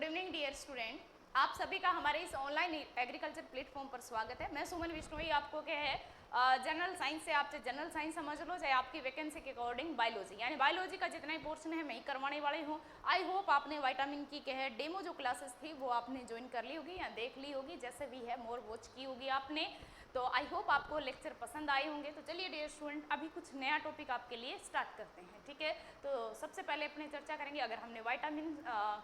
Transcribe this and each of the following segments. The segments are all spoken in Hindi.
इवनिंग डियर स्टूडेंट, आप सभी का हमारे इस ऑनलाइन एग्रीकल्चर प्लेटफॉर्म पर स्वागत है। मैं सुमन विश्नोई आपको क्या है जनरल साइंस से आप चाहे जनरल साइंस समझ लो, चाहे आपकी वैकेंसी के अकॉर्डिंग बायोलॉजी, यानी बायोलॉजी का जितना ही पोर्शन है मैं ही करवाने वाली हूँ। आई होप आपने विटामिन की क्या है डेमो जो क्लासेस थी वो आपने ज्वाइन कर ली होगी या देख ली होगी, जैसे भी है मोर वॉच की होगी आपने। तो आई होप आपको लेक्चर पसंद आए होंगे। तो चलिए डियर स्टूडेंट, अभी कुछ नया टॉपिक आपके लिए स्टार्ट करते हैं, ठीक है। तो सबसे पहले अपने चर्चा करेंगे, अगर हमने विटामिन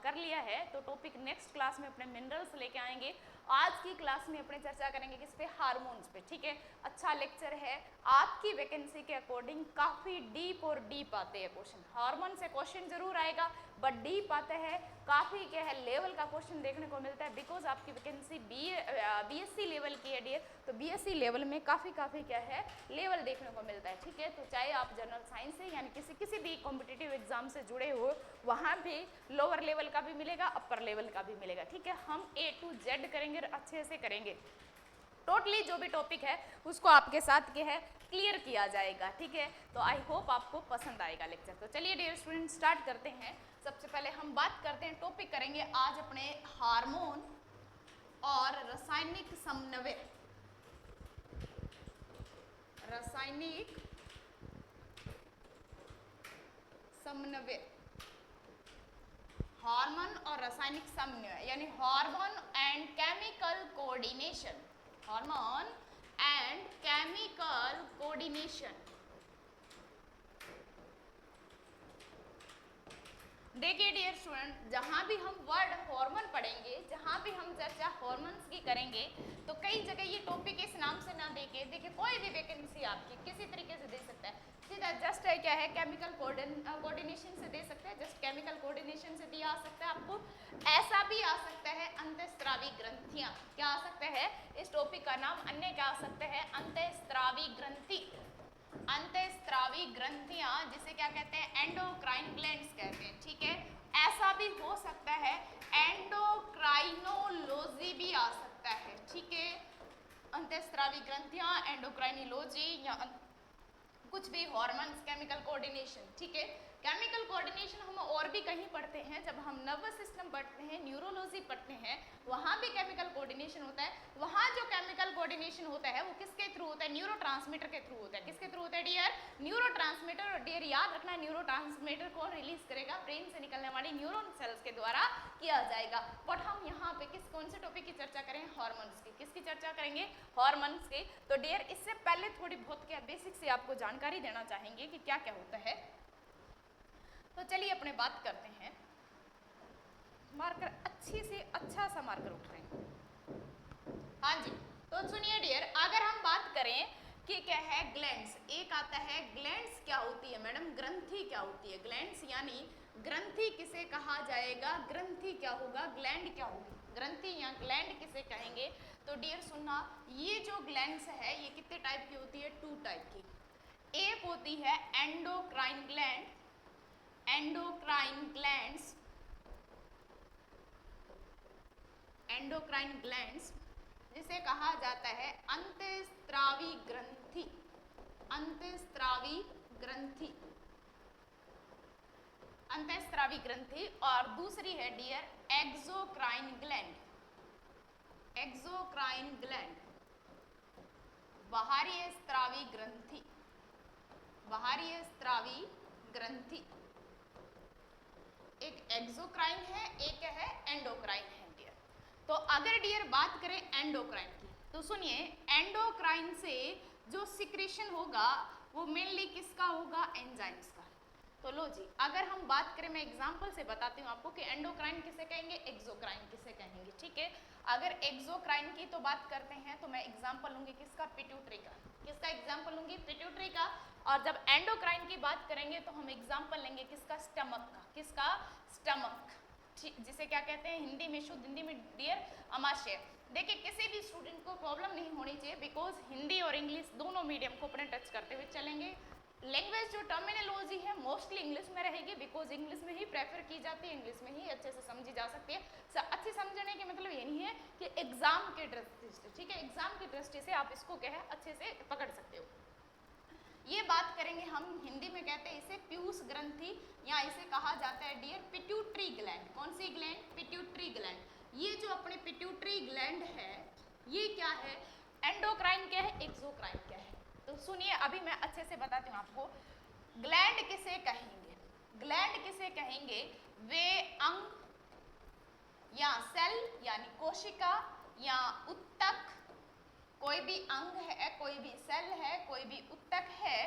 कर लिया है तो टॉपिक नेक्स्ट क्लास में अपने मिनरल्स लेके आएंगे। आज की क्लास में अपने चर्चा करेंगे किस पे, हार्मोन्स पे, ठीक है। अच्छा लेक्चर है, आपकी वैकेंसी के अकॉर्डिंग काफ़ी डीप और डीप आते हैं क्वेश्चन। हार्मोन से क्वेश्चन जरूर आएगा बट डीप आते हैं, काफ़ी क्या है लेवल का क्वेश्चन देखने को मिलता है, बिकॉज आपकी वैकेंसी बीएससी लेवल की है डियर। तो बीएससी लेवल में काफ़ी क्या है लेवल देखने को मिलता है, ठीक है। तो चाहे आप जनरल साइंस से यानी किसी भी कॉम्पिटिटिव एग्जाम से जुड़े हो, वहाँ भी लोअर लेवल का भी मिलेगा, अपर लेवल का भी मिलेगा, ठीक है। हम A to Z करेंगे, अच्छे से करेंगे। टोटली जो भी टॉपिक है उसको आपके साथ क्या है क्लियर किया जाएगा, ठीक है। तो आई होप आपको पसंद आएगा लेक्चर। तो चलिए डियर स्टूडेंट स्टार्ट करते हैं। सबसे पहले हम बात करते हैं, टॉपिक करेंगे आज अपने हार्मोन और रासायनिक समन्वय। रासायनिक समन्वय, हार्मोन और रासायनिक समन्वय यानी hormone and chemical coordination. Hormone and chemical coordination. देखिए डियर स्टूडेंट, जहाँ भी हम वर्ड हार्मोन पढ़ेंगे, जहाँ भी हम चर्चा हार्मोन्स की करेंगे, तो कई जगह ये टॉपिक इस नाम से ना देके, देखिए कोई भी वैकेंसी आपकी किसी तरीके से दे सकता है, सीधा जस्ट है क्या है केमिकल कोऑर्डिनेशन से दे सकते हैं, जस्ट केमिकल कोऑर्डिनेशन से दिया आ सकता है आपको। ऐसा भी आ सकता है अंतःस्रावी ग्रंथियां, क्या आ सकता है, इस टॉपिक का नाम अन्य क्या आ सकता है, अंतःस्रावी ग्रंथि। अंतःस्रावी ग्रंथियां जिसे क्या कहते हैं, एंडोक्राइन ग्लैंड्स कहते हैं, ठीक है। ऐसा भी हो सकता है एंडोक्राइनोलॉजी भी आ सकता है, ठीक है। अंतःस्रावी ग्रंथियां, एंडोक्राइनोलॉजी या कुछ भी, हार्मोन्स, केमिकल कोऑर्डिनेशन, ठीक है। केमिकल कोऑर्डिनेशन हम और भी कहीं पढ़ते हैं, जब हम नर्वस सिस्टम पढ़ते हैं, न्यूरोलॉजी पढ़ते हैं, वहाँ भी केमिकल कोऑर्डिनेशन होता है। वहाँ जो केमिकल कोऑर्डिनेशन होता है वो किसके थ्रू होता है, न्यूरोट्रांसमीटर के थ्रू होता है। किसके थ्रू होता है डियर, न्यूरोट्रांसमीटर। और डियर याद रखना, न्यूरोट्रांसमीटर को रिलीज करेगा ब्रेन से निकलने वाली न्यूरॉन सेल्स के द्वारा किया जाएगा। बट हम यहाँ पे कौन से टॉपिक की चर्चा करें, हार्मोन्स की। किसकी चर्चा करेंगे, हार्मोन्स की। तो डियर इससे पहले थोड़ी बहुत क्या बेसिक से आपको जानकारी देना चाहेंगे कि क्या क्या होता है। तो चलिए अपने बात करते हैं। मार्कर अच्छी से अच्छा सा मार्कर उठ रहे हैं, हाँ जी। तो सुनिए डियर, अगर हम बात करें कि क्या है ग्लैंड्स, एक आता है ग्लैंड्स क्या होती है मैडम, ग्रंथि क्या होती है। ग्लैंड्स यानी ग्रंथि किसे कहा जाएगा, ग्रंथि क्या होगा, ग्लैंड क्या होगी, ग्रंथि या ग्लैंड किसे कहेंगे। तो डियर सुनना, ये जो ग्लैंड्स है ये कितने टाइप की होती है, 2 टाइप की। एक होती है endocrine gland, endocrine glands, endocrine glands जिसे कहा जाता है अंतःस्रावी ग्रंथि, अंतःस्रावी ग्रंथि, अंतःस्रावी ग्रंथि। और दूसरी है डियर एक्सोक्राइन ग्लैंड, एक्सोक्राइन ग्लैंड, बाहरी स्रावी ग्रंथि, बाहरी स्रावी ग्रंथि। एक एक्सोक्राइन है, एक है एंडोक्राइन है डियर। तो अगर डियर बात करें एंडोक्राइन की, तो सुनिए एंडोक्राइन से जो सिक्रेशन होगा वो मेनली किसका होगा, एंजाइम्स का। तो लो जी, अगर हम बात करें, मैं एग्जांपल से बताती हूँ आपको कि एंडोक्राइन किसे कहेंगे, एक्सोक्राइन किसे कहेंगे, ठीक है। अगर एक्सोक्राइन की तो बात करते हैं तो मैं एग्जांपल लूंगी किसका, पिट्यूटरी का। किसका एग्जांपल लूंगी, पिट्यूटरी का। और जब एंडोक्राइन की बात करेंगे तो हम एग्जांपल लेंगे किसका, स्टमक का। किसका, स्टमक, जिसे क्या कहते हैं हिंदी में, शुद्ध हिंदी में डियर अमाशय। देखिए किसी भी स्टूडेंट को प्रॉब्लम नहीं होनी चाहिए, बिकॉज हिंदी और इंग्लिश दोनों मीडियम को अपने टच करते हुए चलेंगे। लैंग्वेज जो टर्मिनोलॉजी है मोस्टली इंग्लिश में रहेगी, बिकॉज इंग्लिश में ही प्रेफर की जाती है, इंग्लिश में ही अच्छे से समझी जा सकती है। अच्छी समझने के मतलब ये नहीं है कि एग्जाम के दृष्टि से, ठीक है, एग्जाम की दृष्टि से आप इसको क्या है अच्छे से पकड़ सकते हो। ये बात करेंगे हम, हिंदी में कहते हैं इसे पीयूष ग्रंथि या इसे कहा जाता है डियर पिट्यूटरी ग्लैंड। कौन सी ग्लैंड? Pituitary gland. ये जो अपने पिट्यूटरी ग्लैंड है ये क्या है? एंडोक्राइन क्या है, एक्सोक्राइन क्या है? तो सुनिए अभी मैं अच्छे से बताती हूँ आपको। ग्लैंड किसे कहेंगे? ग्लैंड किसे कहेंगे? वे अंग या सेल यानी कोशिका या उत्तक, कोई भी अंग है, कोई भी सेल है, कोई भी उत्तक है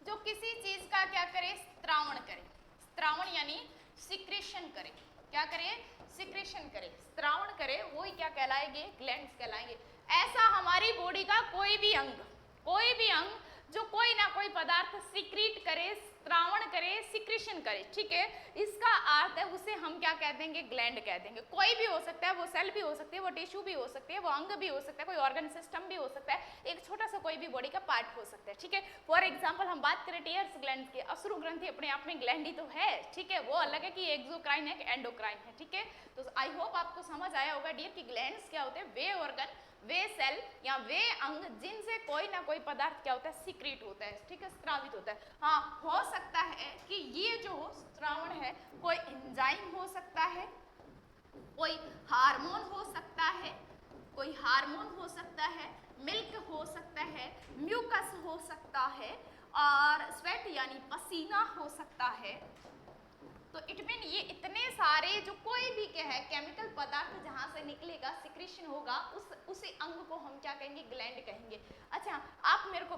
जो किसी चीज का क्या करे? स्त्रावण करे। स्त्रावण यानी सिक्रेशन करे। क्या करे? सिक्रेशन करे, स्त्रावण करे, वो ही क्या कहलाएंगे? ग्लैंड्स कहलाएंगे। ऐसा हमारी बॉडी का कोई भी अंग जो कोई ना कोई पदार्थ सिक्रीट करे, स्त्रावण करे, सिक्रेशन करे, ठीक है, इसका अर्थ है उसे हम क्या कह देंगे? ग्लैंड कह देंगे। कोई भी हो सकता है, वो सेल भी हो सकती है, वो टिश्यू भी हो सकती है, वो अंग भी हो सकता है, कोई ऑर्गन सिस्टम भी हो सकता है, एक छोटा सा कोई भी बॉडी का पार्ट हो सकता है, ठीक है। फॉर एग्जाम्पल हम बात करें टीयर्स ग्लैंड की, अश्रु ग्रंथि अपने आप में ग्लैंड ही तो है, ठीक है। वो अलग है कि एक्सोक्राइन है कि एंडोक्राइन है, ठीक है। तो आई होप आपको समझ आया होगा डियर कि ग्लैंड्स क्या होते हैं? वे ऑर्गन, वे सेल या वे अंग जिनसे कोई ना कोई पदार्थ क्या होता है? सीक्रेट होता है, ठीक है, स्त्रावित होता है। हाँ, हो सकता है कि ये जो स्त्रावण है कोई एंजाइम हो सकता है, कोई हार्मोन हो सकता है, कोई हार्मोन हो सकता है, मिल्क हो सकता है, म्यूकस हो सकता है और स्वेट यानी पसीना हो सकता है। तो इट मीन ये इतने सारे जो कोई भी क्या है केमिकल पदार्थ जहां से निकलेगा, सिक्रेशन होगा, उसी अंग को हम क्या कहेंगे? ग्लैंड कहेंगे। अच्छा आप मेरे को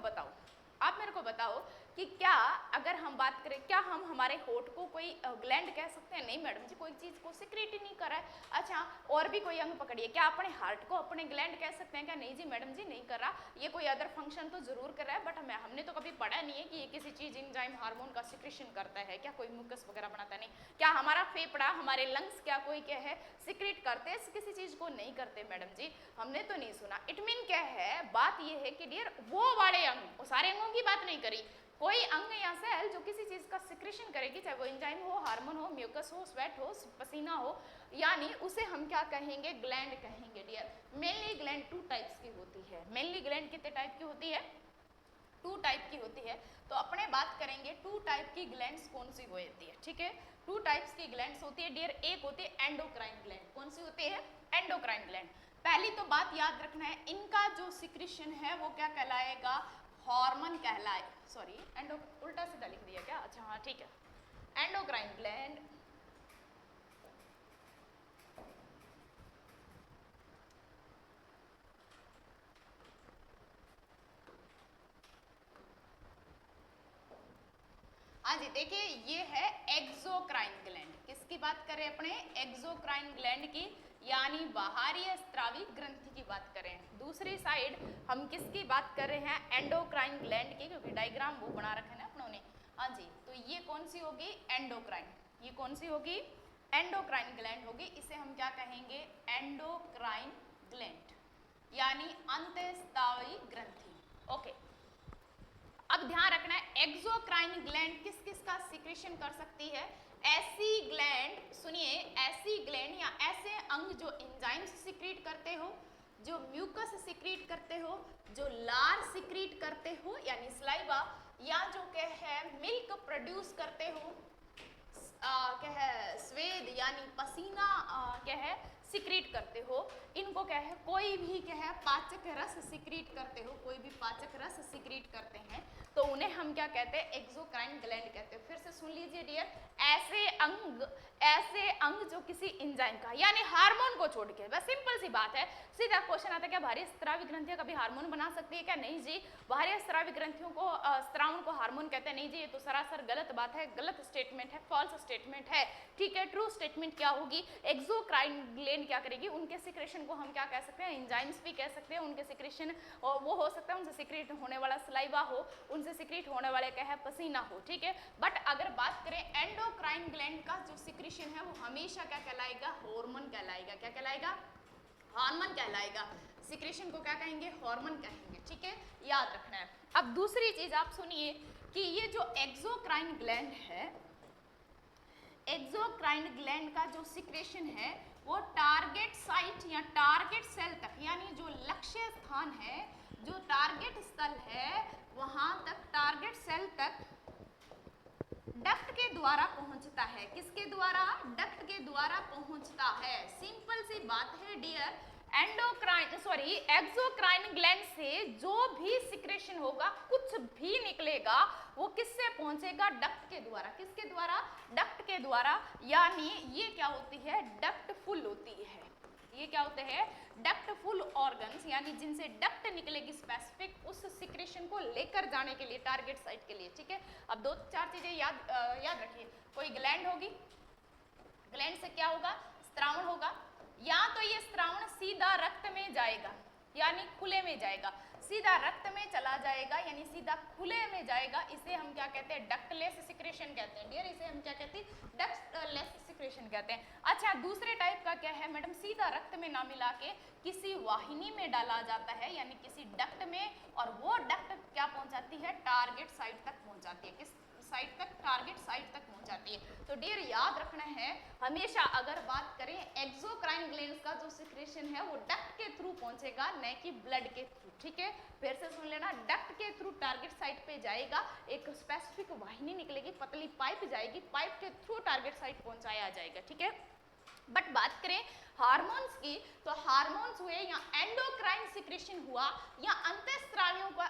बताओ कि क्या अगर हम बात करें, क्या हम हमारे होठ को कोई ग्लैंड कह सकते हैं? नहीं मैडम जी, कोई चीज को सिक्रेट ही नहीं कर रहा है। अच्छा और भी कोई अंग पकड़िए, क्या अपने हार्ट को अपने ग्लैंड कह सकते हैं क्या? नहीं जी मैडम जी, नहीं कर रहा। ये कोई अदर फंक्शन तो जरूर कर रहा है, बट हमने तो कभी पढ़ा नहीं है कि ये किसी चीज एंजाइम हार्मोन का सिक्रेशन करता है क्या, कोई म्यूकस वगैरह बनाता नहीं। क्या हमारा फेफड़ा, हमारे लंग्स क्या कोई क्या है सिक्रेट करते हैं किसी चीज को? नहीं करते मैडम जी, हमने तो नहीं सुना। इट मीन क्या है, बात ये है कि डियर वो वाले अंग, वो सारे अंगों की बात नहीं करी, कोई अंग या सेल जो किसी चीज का सिक्रेशन करेगी, चाहे वो एंजाइम हो, हार्मोन हो, म्यूकस हो, स्वेट हो, पसीना हो, यानी उसे हम क्या कहेंगे? ग्लैंड कहेंगे डियर। मेनली ग्लैंड 2 टाइप्स की होती है। मेनली ग्लैंड कितने टाइप की होती है? 2 टाइप की होती है। तो अपने बात करेंगे 2 टाइप की ग्लैंड्स कौन सी होती है, ठीक है। 2 टाइप्स की ग्लैंड्स होती है डियर। एक होती है एंडोक्राइन ग्लैंड। कौन सी होती है? Endocrine gland. पहली तो बात याद रखना है, इनका जो सिक्रेशन है वो क्या कहलाएगा? हार्मोन कहलाए, सॉरी एंडो उल्टा सीधा लिख दिया क्या? अच्छा हाँ ठीक है। एंडोक्राइन ग्लैंड हाँ जी देखिए ये है एक्सोक्राइन ग्लैंड। किसकी बात करें अपने? एक्सोक्राइन ग्लैंड की, यानी बाहरी स्त्रावी ग्रंथि की बात करें। दूसरी साइड हम किसकी बात कर रहे हैं? एंडोक्राइन ग्लैंड की, क्योंकि डायग्राम वो बना रखा है ना अपनों ने। हाँ जी, तो ये कौन सी होगी? एंडोक्राइन। ये कौन सी होगी? एंडोक्राइन ग्लैंड होगी। इसे हम क्या कहेंगे? एंडोक्राइन ग्लैंड यानी अंतःस्त्रावी ग्रंथि। ओके, अब ध्यान रखना है एक्सोक्राइन ग्लैंड किस किस का सिक्रेशन कर सकती है? ऐसी ग्लैंड, सुनिए, ऐसी ग्लैंड या ऐसे अंग जो एंजाइम्स सिक्रेट करते हो, जो म्यूकस सिक्रेट करते हो, जो लार सिक्रेट करते हो यानी स्लाइवा, या जो क्या है मिल्क प्रोड्यूस करते हो, क्या है स्वेद यानी पसीना क्या है सिक्रेट करते हो, इनको क्या है कोई भी क्या है पाचक रस सिक्रेट करते हो, कोई भी पाचक रस सिक्रेट करते हैं, तो उन्हें हम क्या कहते हैं? एक्सोक्राइन ग्लैंड कहते हैं। फिर से सुन लीजिए डियर, ऐसे अंग जो किसी एंजाइम का यानी हार्मोन को छोड़ के, बस सिंपल सी बात है। सीधा क्वेश्चन आता है क्या बाहरी स्त्रावी ग्रंथियां कभी हार्मोन बना सकती है क्या? नहीं जी, बाहरी स्त्रावी ग्रंथियों को स्त्रावण को हार्मोन कहते हैं? नहीं जी, ये तो सरासर गलत बात है, गलत स्टेटमेंट है, फॉल्स स्टेटमेंट है, ठीक है। ट्रू स्टेटमेंट क्या होगी? एक्सोक्राइन ग्लैंड क्या करेगी? उनके सिक्रेशन को हम क्या कह सकते हैं? एंजाइम्स भी कह सकते हैं। उनके सिक्रेशन वो हो सकता है उनसे सिक्रेट होने वाला सलाइवा हो, उनसे सिक्रेट होने वाले क्या है पसीना हो, ठीक है। बट अगर बात करें एंडोक्राइन ग्लैंड का जो सिक्रेशन है वो हमेशा क्या कहलाएगा? हार्मोन कहलाएगा। क्या कहलाएगा? हार्मोन कहलाएगा। सिक्रेशन को क्या कहेंगे? हार्मोन कहेंगे, ठीक है, याद रखना है। अब दूसरी चीज आप सुनिए कि ये जो एक्सोक्राइन ग्लैंड है, एक्सोक्राइन ग्लैंड का जो सिक्रेशन है वो टारगेट साइट या टारगेट सेल तक, यानी जो लक्ष्य स्थान है, जो टारगेट स्थल है, वहां तक टारगेट सेल तक डक द्वारा पहुंचता है, किसके द्वारा, डक्ट के द्वारा पहुंचता है। सिंपल सी बात है डियर, एक्सोक्राइन ग्लैंड से जो भी सिक्रेशन होगा, कुछ भी निकलेगा, वो किससे पहुंचेगा, डक्ट के द्वारा। किसके द्वारा, डक्ट के द्वारा। यानी ये क्या होती है, डक्ट फुल होती है। ये क्या होते हैं, डक्ट फुल ऑर्गन्स, यानी जिनसे डक्ट निकलेगी स्पेसिफिक उस सिक्रेशन को लेकर जाने के लिए, टारगेट साइट के लिए। ठीक है, अब दो चार चीजें याद रखिए। कोई ग्लैंड होगी, ग्लैंड से क्या होगा, स्त्रावण होगा, या तो ये स्त्रावण सीधा रक्त में जाएगा, यानी खुले में जाएगा, सीधा रक्त में चला जाएगा, यानी सीधा खुले में जाएगा। इसे हम क्या कहते हैं, डक्टलेस सिक्रेशन कहते हैं डियर। इसे हम क्या कहते हैं, डक्टलेस सिक्रेशन कहते हैं। अच्छा, दूसरे टाइप का क्या है मैडम, सीधा रक्त में ना मिला के किसी वाहिनी में डाला जाता है, यानी किसी डक्ट में, और वो डक्ट क्या पहुंचाती है, टारगेट साइट तक पहुंचाती है। किस साइट तक, टारगेट साइट तक पहुंचाती है। तो डियर याद रखना है हमेशा, अगर बात करें एक्सोक्राइन ग्लैंड्स का जो सिक्रेशन है वो डक्ट के थ्रू पहुंचेगा, न कि ब्लड के थ्रू। ठीक है, फिर से सुन लेना, डक्ट के थ्रू टारगेट साइट पे जाएगा, एक स्पेसिफिक वाहिनी निकलेगी, पतली पाइप जाएगी, पाइप के थ्रू टारगेट साइट पहुंचाया जाएगा। ठीक है, बट बात करें हार्मोन्स की, तो हार्मोन्स हुए या एंडोक्राइन सिक्रेशन हुआ, या अंतःस्रावियों का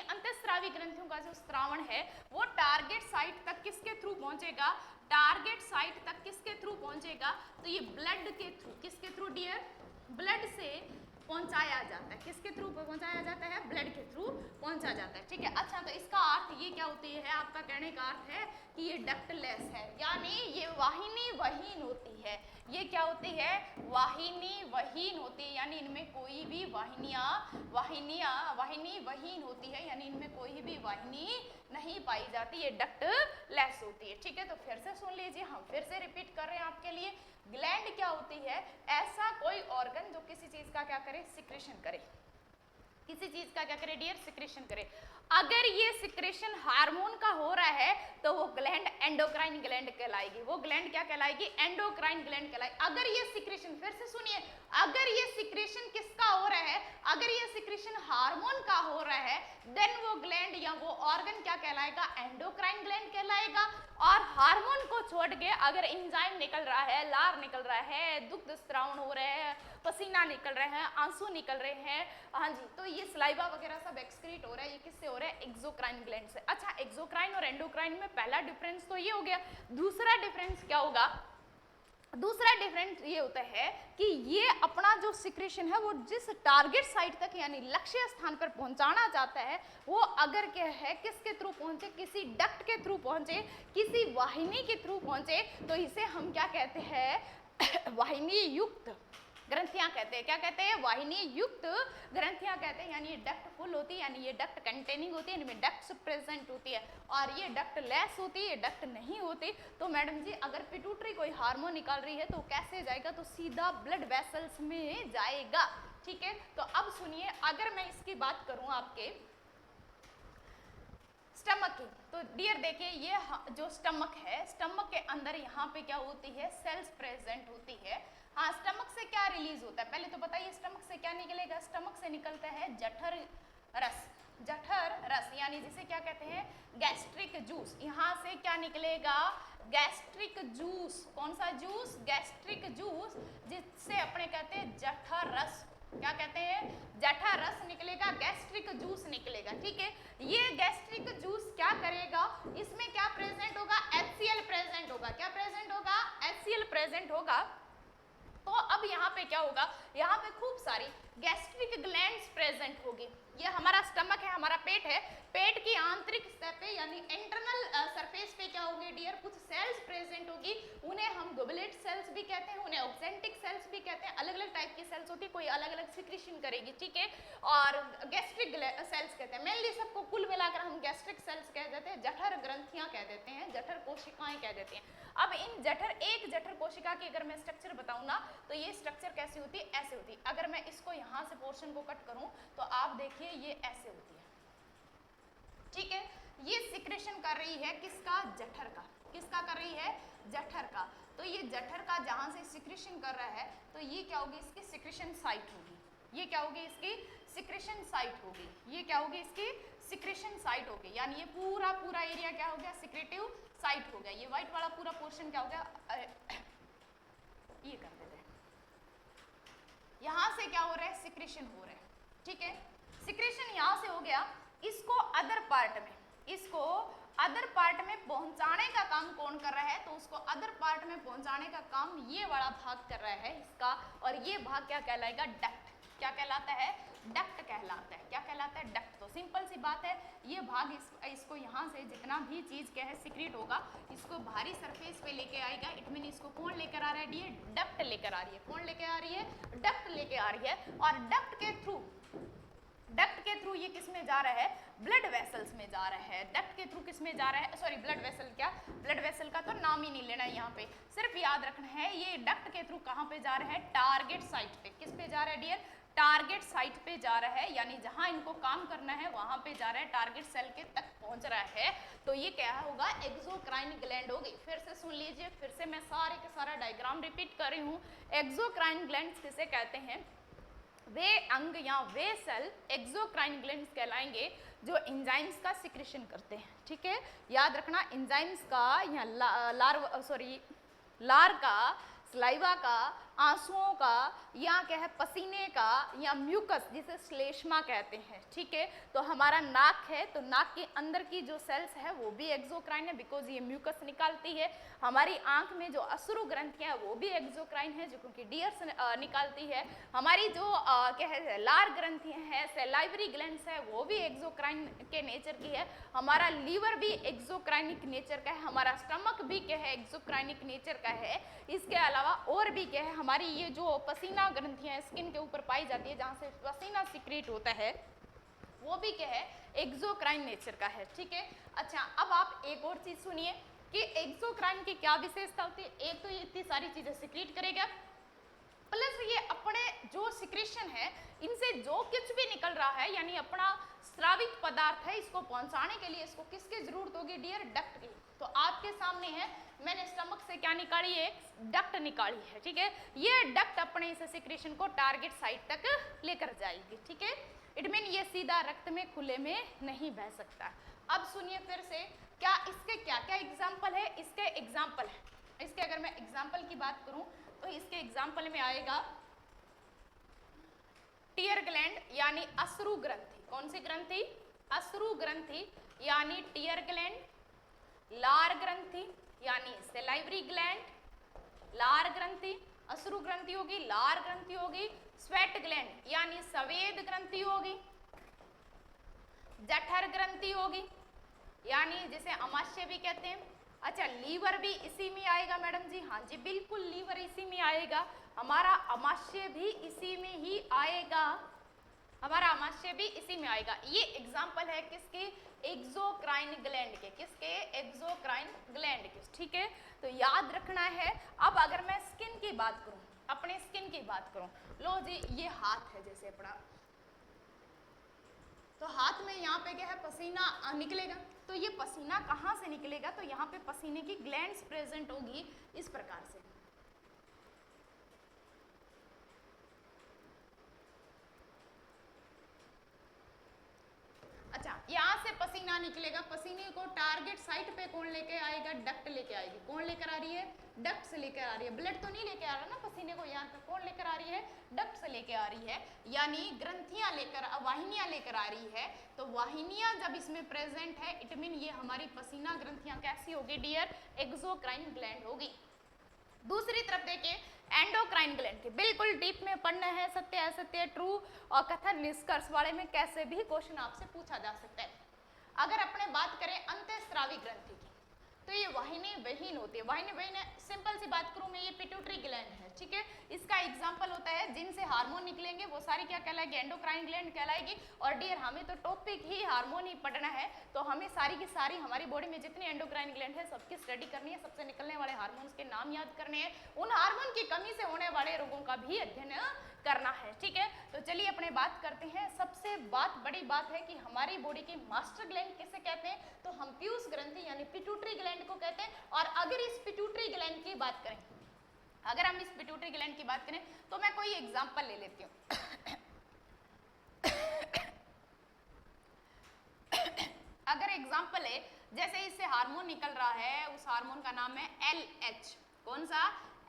अंतःस्रावी ग्रंथियों का जो स्त्रावण है वो टारगेट साइट तक किसके थ्रू पहुंचेगा, टारगेट साइट तक किसके थ्रू पहुंचेगा, तो ये ब्लड के थ्रू। किसके थ्रू डियर, ब्लड से पहुंचाया जाता है। किसके थ्रू पहुंचाया जाता है, ब्लड के थ्रू पहुंचा जाता है। ठीक है, अच्छा, तो इसका अर्थ ये क्या होती है, आपका कहने का अर्थ है कि ये डक्टलेस है, यानी ये वाहिनी वहीन होती है। ये क्या होती है, वाहिनी वहीन होती है, यानी इनमें कोई भी वाहिनी वहीन होती है, यानी इनमें कोई भी वाहिनी नहीं पाई जाती, ये डक्टलेस होती है। ठीक है, तो फिर से सुन लीजिए, हम फिर से रिपीट कर रहे हैं आपके लिए। ग्लैंड क्या होती है, ऐसा कोई ऑर्गन जो किसी चीज का क्या करे, सिक्रेशन करे, किसी चीज का क्या करे डियर, सिक्रेशन करे। अगर ये सिक्रेशन हार्मोन का हो रहा है तो वो ग्लैंड एंडोक्राइन ग्लैंड कहलाएगी। वो ग्लैंड क्या कहलाएगी, एंडोक्राइन ग्लैंड कहलाएगी। अगर ये सिक्रेशन, फिर से सुनिए, अगर ये सिक्रेशन किसका हो रहा है, अगर ये सिक्रेशन हार्मोन का हो रहा है, देन वो ग्लैंड या वो ऑर्गन क्या कहलाएगा, एंडोक्राइन ग्लैंड कहलाएगा। और हार्मोन को छोड़ के अगर एंजाइम निकल रहा है, लार निकल रहा है, दुग्ध स्त्रावण हो रहे हैं, पसीना निकल रहे हैं, आंसू निकल रहे हैं, हाँ जी, तो ये सलाइवा वगैरह सब एक्सक्रीट हो रहा है, ये किससे हो रहा है, एक्सोक्राइन ग्लैंड से। अच्छा, एक्सोक्राइन और एंडोक्राइन में पहला डिफरेंस तो ये हो गया। दूसरा डिफरेंस क्या होगा, दूसरा डिफरेंस ये होता है कि ये अपना जो सिक्रेशन है वो जिस टारगेट साइट तक, यानी लक्ष्य स्थान पर पहुंचाना चाहता है, वो अगर क्या है, किसके थ्रू पहुंचे, किसी डक्ट के थ्रू पहुंचे, किसी वाहिनी के थ्रू पहुंचे, तो इसे हम क्या कहते हैं, वाहिनी युक्त ग्रंथियां कहते हैं। क्या कहते हैं, वाहिनी युक्त ग्रंथियां कहते हैं, यानी ये डक्ट फुल होती है, यानी ये डक्ट कंटेनिंग होती है, इनमें डक्ट्स प्रेजेंट होती है, और ये डक्ट लेस होती है, ये डक्ट नहीं होती। तो मैडम जी, अगर पिट्यूटरी कोई हार्मोन निकाल रही है तो कैसे जाएगा, तो सीधा ब्लड वेसल्स में जाएगा। ठीक है, तो अब सुनिए, अगर मैं इसकी बात करूं आपके स्टमक की, तो डियर देखिए, ये जो स्टमक है, स्टमक के अंदर यहाँ पे क्या होती है, सेल्स प्रेजेंट होती है। हाँ, स्टमक से क्या रिलीज होता है, पहले तो बताइए, स्टमक से क्या निकलेगा, स्टमक से निकलता है जठर रस। जठर रस यानी जिसे क्या कहते हैं, गैस्ट्रिक जूस। यहाँ से क्या निकलेगा, गैस्ट्रिक जूस। कौन सा जूस, गैस्ट्रिक जूस, जिससे अपने कहते हैं जठर रस। क्या कहते हैं, जठर रस निकलेगा, गैस्ट्रिक जूस निकलेगा। ठीक है, ये गैस्ट्रिक जूस क्या करेगा, इसमें क्या प्रेजेंट होगा, HCl प्रेजेंट होगा। क्या प्रेजेंट होगा, HCl प्रेजेंट होगा। तो अब यहाँ पे क्या होगा, यहाँ पे खूब सारी गैस्ट्रिक ग्लैंड्स प्रेजेंट होगी। ये हमारा स्टमक है, हमारा पेट है, पेट की आंतरिक सतह पे यानी इंटरनल सरफेस पे क्या होगी डियर, कुछ सेल्स प्रेजेंट होगी। उन्हें हम गोबलेट सेल्स भी कहते हैं, उन्हें ऑक्सेंटिक सेल्स भी कहते हैं। अलग अलग टाइप की सेल्स होती है, कोई अलग अलग सिक्रीशन करेगी। ठीक है, और गैस्ट्रिक सेल्स कहते हैं। मेनली सबको कुल मिलाकर हम गैस्ट्रिक सेल्स कह देते हैं, जठर ग्रंथियां कह देते हैं, जठर कोशिकाएं कह देते हैं। अब इन एक जठर कोशिका की अगर मैं स्ट्रक्चर बताऊं ना, तो ये स्ट्रक्चर कैसी होती है, ऐसे होती है। अगर मैं इसको यहाँ से पोर्शन को कट करूं तो आप देखिए ये ऐसे होती है। ठीक है, ये सिक्रेशन कर रही है किसका, जठर का। किसका कर रही है, जठर का। तो ये जठर का जहां से सिक्रेशन कर रहा है, तो ये क्या होगी, इसकी सिक्रेशन साइट होगी। ये क्या होगी, इसकी सिक्रेशन साइट होगी। ये क्या होगी, इसकी सिक्रेशन साइट हो गई, यानी ये पूरा पूरा एरिया क्या हो गया, सिक्रेटिव साइट हो गया। ये व्हाइट वाला पूरा पोर्शन क्या हो गया, ये कर देते हैं, यहां से क्या हो रहा है, सिक्रेशन हो रहा है, ठीक है। सिक्रेशन यहां से हो गया, इसको अदर पार्ट में, इसको अदर पार्ट में पहुंचाने का काम कौन कर रहा है, तो उसको अदर पार्ट में पहुंचाने का काम ये वाला भाग कर रहा है इसका, और ये भाग क्या कहलाएगा, डक्ट। क्या कहलाता है, डक्ट कहलाता है। क्या कहलाता है, डक्ट। तो सिंपल सी बात है, ये भाग इसको यहाँ से जितना भी चीज क्या है सिक्रेट होगा, इसको बाहरी सरफेस पे लेके आएगा। इट मीन इसको कौन लेकर आ रहा है, डियर, डक्ट लेकर आ रही है। कौन लेके आ रही है, डक्ट लेके आ रही है। और डक्ट के थ्रू ये किस में जा रहा है, ब्लड वेसल्स में जा रहा है। डक्ट के थ्रू किस में जा रहा है, सॉरी ब्लड वेसल, क्या ब्लड वेसल का तो नाम ही नहीं लेना है यहाँ पे, सिर्फ याद रखना है ये डक्ट के थ्रू कहाँ पे जा रहा है, टारगेट साइट पे। किस पे जा रहा है डियर, टारगेट साइट पे जा रहा है, यानी जहां इनको काम करना है वहां पे जा रहा है, टारगेट सेल के तक पहुंच रहा है। तो ये क्या होगा, एक्सोक्राइन ग्लैंड होगी। फिर से सुन लीजिए, फिर से मैं सारे के सारा डायग्राम रिपीट कर रही हूँ। एक्सोक्राइन ग्लैंड किसे कहते हैं, वे अंग या वे सेल एक्सोक्राइन ग्लैंड्स कहलाएंगे जो एंजाइम्स का सिक्रेशन करते हैं, ठीक है। याद रखना, एंजाइम्स का या लार का, सलाइवा का, आंसुओं का, या क्या है पसीने का, या म्यूकस जिसे श्लेष्मा कहते हैं, ठीक है। तो हमारा नाक है, तो नाक के अंदर की जो सेल्स है वो भी एक्सोक्राइन है, बिकॉज ये म्यूकस निकालती है। हमारी आंख में जो अश्रु ग्रंथियां है वो भी एक्सोक्राइन है, जो क्योंकि डियर्स निकालती है। हमारी जो क्या है लार ग्रंथियां हैं, सेलाइवरी ग्लैंड्स है, वो भी एक्सोक्राइन के नेचर की है। हमारा लीवर भी एक्सोक्राइनिक नेचर का है, हमारा स्टमक भी क्या है, एक्सोक्राइनिक नेचर का है। इसके अलावा और भी क्या है, हमारी ये जो पसीना ग्रंथियां स्किन के ऊपर पाई जाती है, जहां से पसीना सीक्रेट होता है, वो भी क्या है, एक्सोक्राइन नेचर का है, ठीक है। अच्छा, अब आप एक और चीज सुनिए कि एक्सोक्राइन की क्या विशेषता होती है। एक तो ये इतनी सारी चीजें सीक्रेट करेगा, प्लस ये अपने जो सिक्रेशन है इनसे जो कुछ भी निकल रहा है, यानी अपना स्रावित पदार्थ है, इसको पहुंचाने के लिए इसको किसकी जरूरत होगी डियर, डक्ट की। तो आपके सामने है, मैंने स्टमक से क्या निकाली है, डक्ट निकाली है, ठीक है। ये डक्ट अपने इस सिक्रेशन को टारगेट साइट तक लेकर जाएगी, ठीक है। इट मीन ये सीधा रक्त में खुले में नहीं बह सकता। अब सुनिए फिर से, क्या इसके क्या क्या एग्जाम्पल है, इसके एग्जाम्पल है, इसके अगर मैं एग्जाम्पल की बात करूं तो इसके एग्जाम्पल में आएगा टीयर ग्लैंड यानी अश्रु ग्रंथि। कौन सी ग्रंथि, अश्रु ग्रंथि यानी टीयर ग्लैंड, लार ग्रंथि यानी सेलाइवरी ग्लैंड, लार ग्रंथि, अश्रु ग्रंथि होगी, लार ग्रंथि होगी, स्वेट ग्लैंड यानी सवेद ग्रंथि होगी, जठर ग्रंथि होगी यानी जिसे अमाशय भी कहते हैं। अच्छा, लीवर भी इसी में आएगा मैडम जी, हाँ जी बिल्कुल, लीवर इसी में आएगा, हमारा अमाशय भी इसी में ही आएगा, हमारा अमाशय भी इसी में आएगा। ये एग्जाम्पल है किसके, एक्सोक्राइन ग्लैंड के, किसके, एक्सोक्राइन ग्लैंड के, ठीक है। तो याद रखना है। अब अगर मैं स्किन की बात करूं, अपने स्किन की बात करूं, लो जी ये हाथ है जैसे अपना, तो हाथ में यहाँ पे क्या है, पसीना निकलेगा, तो ये पसीना कहाँ से निकलेगा, तो यहाँ पे पसीने की ग्लैंड्स प्रेजेंट होगी इस प्रकार से। अच्छा, यहाँ से पसीना निकलेगा, पसीने को टारगेट साइट पे कौन लेके आएगा, डक्ट लेके आएगी। कौन लेकर आ रही है, डक्ट से लेकर आ रही है, ब्लड तो नहीं लेके आ रहा ना पसीने को, यहाँ पे कौन लेकर आ रही है, डक्ट से लेकर आ रही है, यानी ग्रंथियां लेकर, वाहिनियां लेकर आ रही है। तो वाहिनियां जब इसमें प्रेजेंट है, इट मीन ये हमारी पसीना ग्रंथियां कैसी होगी डियर, एक्सोक्राइन ग्लैंड होगी। दूसरी तरफ देखिए एंडोक्राइन ग्लैंड की, बिल्कुल डीप में पढ़ना है, सत्य असत्य, ट्रू और कथन निष्कर्ष वाले में कैसे भी क्वेश्चन आपसे पूछा जा सकता है। अगर अपने बात करें अंतःस्रावी ग्रंथि की, तो ये वाहिनी वहीन होती है। वाहिनी वहीन सिंपल सी बात करूं मैं, ये पिट्यूटरी ग्लैंड है, ठीक है। इसका एग्जांपल होता है जिनसे हार्मोन निकलेंगे वो सारी क्या कहलाएगी, एंडोक्राइन ग्लैंड कहलाएगी। और डियर हमें तो टॉपिक ही हार्मोन ही पढ़ना है, तो हमें सारी की सारी हमारी बॉडी में जितनी एंडोक्राइन ग्लैंड है सबकी स्टडी करनी है, सबसे निकलने वाले हार्मोन्स के नाम याद करने हैं, उन हार्मोन की कमी से होने वाले रोगों का भी अध्ययन करना है, ठीक है। तो चलिए अपने बात करते हैं। सबसे बड़ी बात है कि हमारी बॉडी की मास्टर ग्लैंड किसे कहते हैं, तो हम पीयूष ग्रंथि यानी पिट्यूटरी ग्लैंड को कहते हैं। और अगर इस पिट्यूटरी ग्लैंड की बात करें, अगर हम इस पिट्यूटरी ग्लैंड की बात करें तो मैं कोई एग्जांपल ले लेती हूँ। जैसे इससे हार्मोन निकल रहा है, उस हार्मोन का नाम है LH। कौन सा?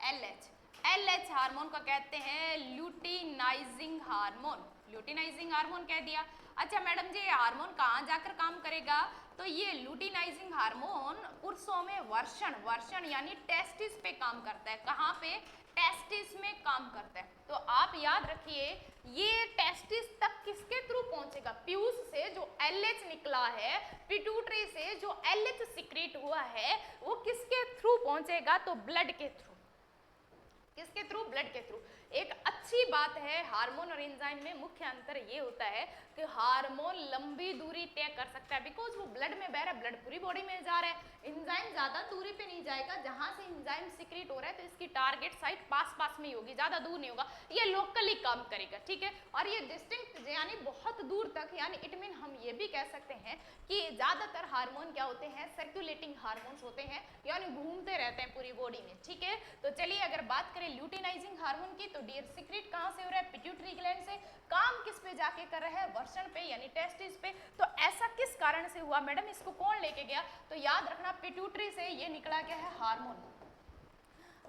LH। LH हार्मोन को कहते हैं ल्यूटिनाइजिंग हार्मोन। ल्यूटिनाइजिंग हार्मोन कह दिया। अच्छा मैडम जी, ये हार्मोन कहाँ जाकर काम करेगा? तो ये ल्यूटिनाइजिंग हार्मोन पुरुषों में वर्षण यानी टेस्टिस पे काम करता है। कहाँ पे? टेस्टिस में काम करता है। तो आप याद रखिए, ये टेस्टिस तक किसके थ्रू पहुंचेगा? पीयूष से जो LH निकला है, पिट्यूटरी से जो LH सीक्रेट हुआ है, वो किसके थ्रू पहुंचेगा? तो ब्लड के थ्रू। किसके थ्रू? ब्लड के थ्रू। एक अच्छी बात है, हार्मोन और एंजाइम में मुख्य अंतर ये होता है कि हार्मोन लंबी दूरी तय कर सकता है, बिकॉज वो ब्लड में बह रहा है, ब्लड पूरी बॉडी में जा रहा है। एंजाइम ज्यादा दूरी पे नहीं जाएगा, जहां से एंजाइम सीक्रेट हो रहा है तो इसकी टारगेट साइट पास में ही होगी, ज्यादा दूर नहीं होगा, ये लोकली काम करेगा, ठीक है। और ये डिस्टिंक्ट यानी बहुत दूर तक, यानी इट मीन हम ये भी कह सकते हैं कि ज्यादातर हार्मोन क्या होते हैं? सर्कुलेटिंग हार्मोन्स होते हैं, यानी घूमते रहते हैं पूरी बॉडी में, ठीक है। तो चलिए अगर बात करें ल्यूटिनाइजिंग हार्मोन की, तो डियर सीक्रेट कहां से हो रहा है? पिट्यूटरी ग्लैंड से। काम किस पे जाके कर रहा है? वर्षण पे यानी टेस्टिस पे। तो ऐसा किस कारण से हुआ मैडम? इसको कौन लेके गया? तो याद रखना, पिट्यूटरी से ये निकला क्या है? हार्मोन।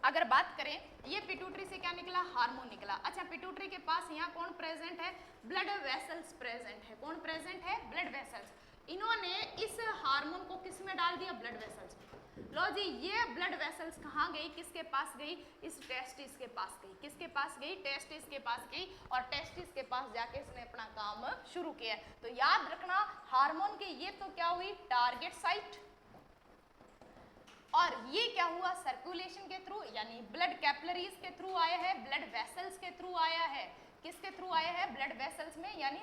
अगर बात करें, ये पिट्यूटरी से क्या निकला? हार्मोन निकला। अच्छा, पिट्यूटरी के पास यहाँ कौन प्रेजेंट है? ब्लड वेसल्स प्रेजेंट है। कौन प्रेजेंट है? Blood vessels. इन्होंने इस हार्मोन को किस में डाल दिया? ब्लड वेसल्स में। लो जी, ये ब्लड वेसल्स कहाँ गई? किसके पास गई? इस टेस्टिस के पास गई। किसके पास गई? टेस्टिस के पास गई, और टेस्टिस के पास जाके इसने अपना काम शुरू किया। तो याद रखना, हार्मोन की ये तो क्या हुई? टारगेट साइट, और ये क्या हुआ? सर्कुलेशन के थ्रू, यानी ब्लड कैपिलरीज के थ्रू आया है, ब्लड वेसल्स के थ्रू आया है। किसके थ्रू आया है? ब्लड वेसल्स में, यानी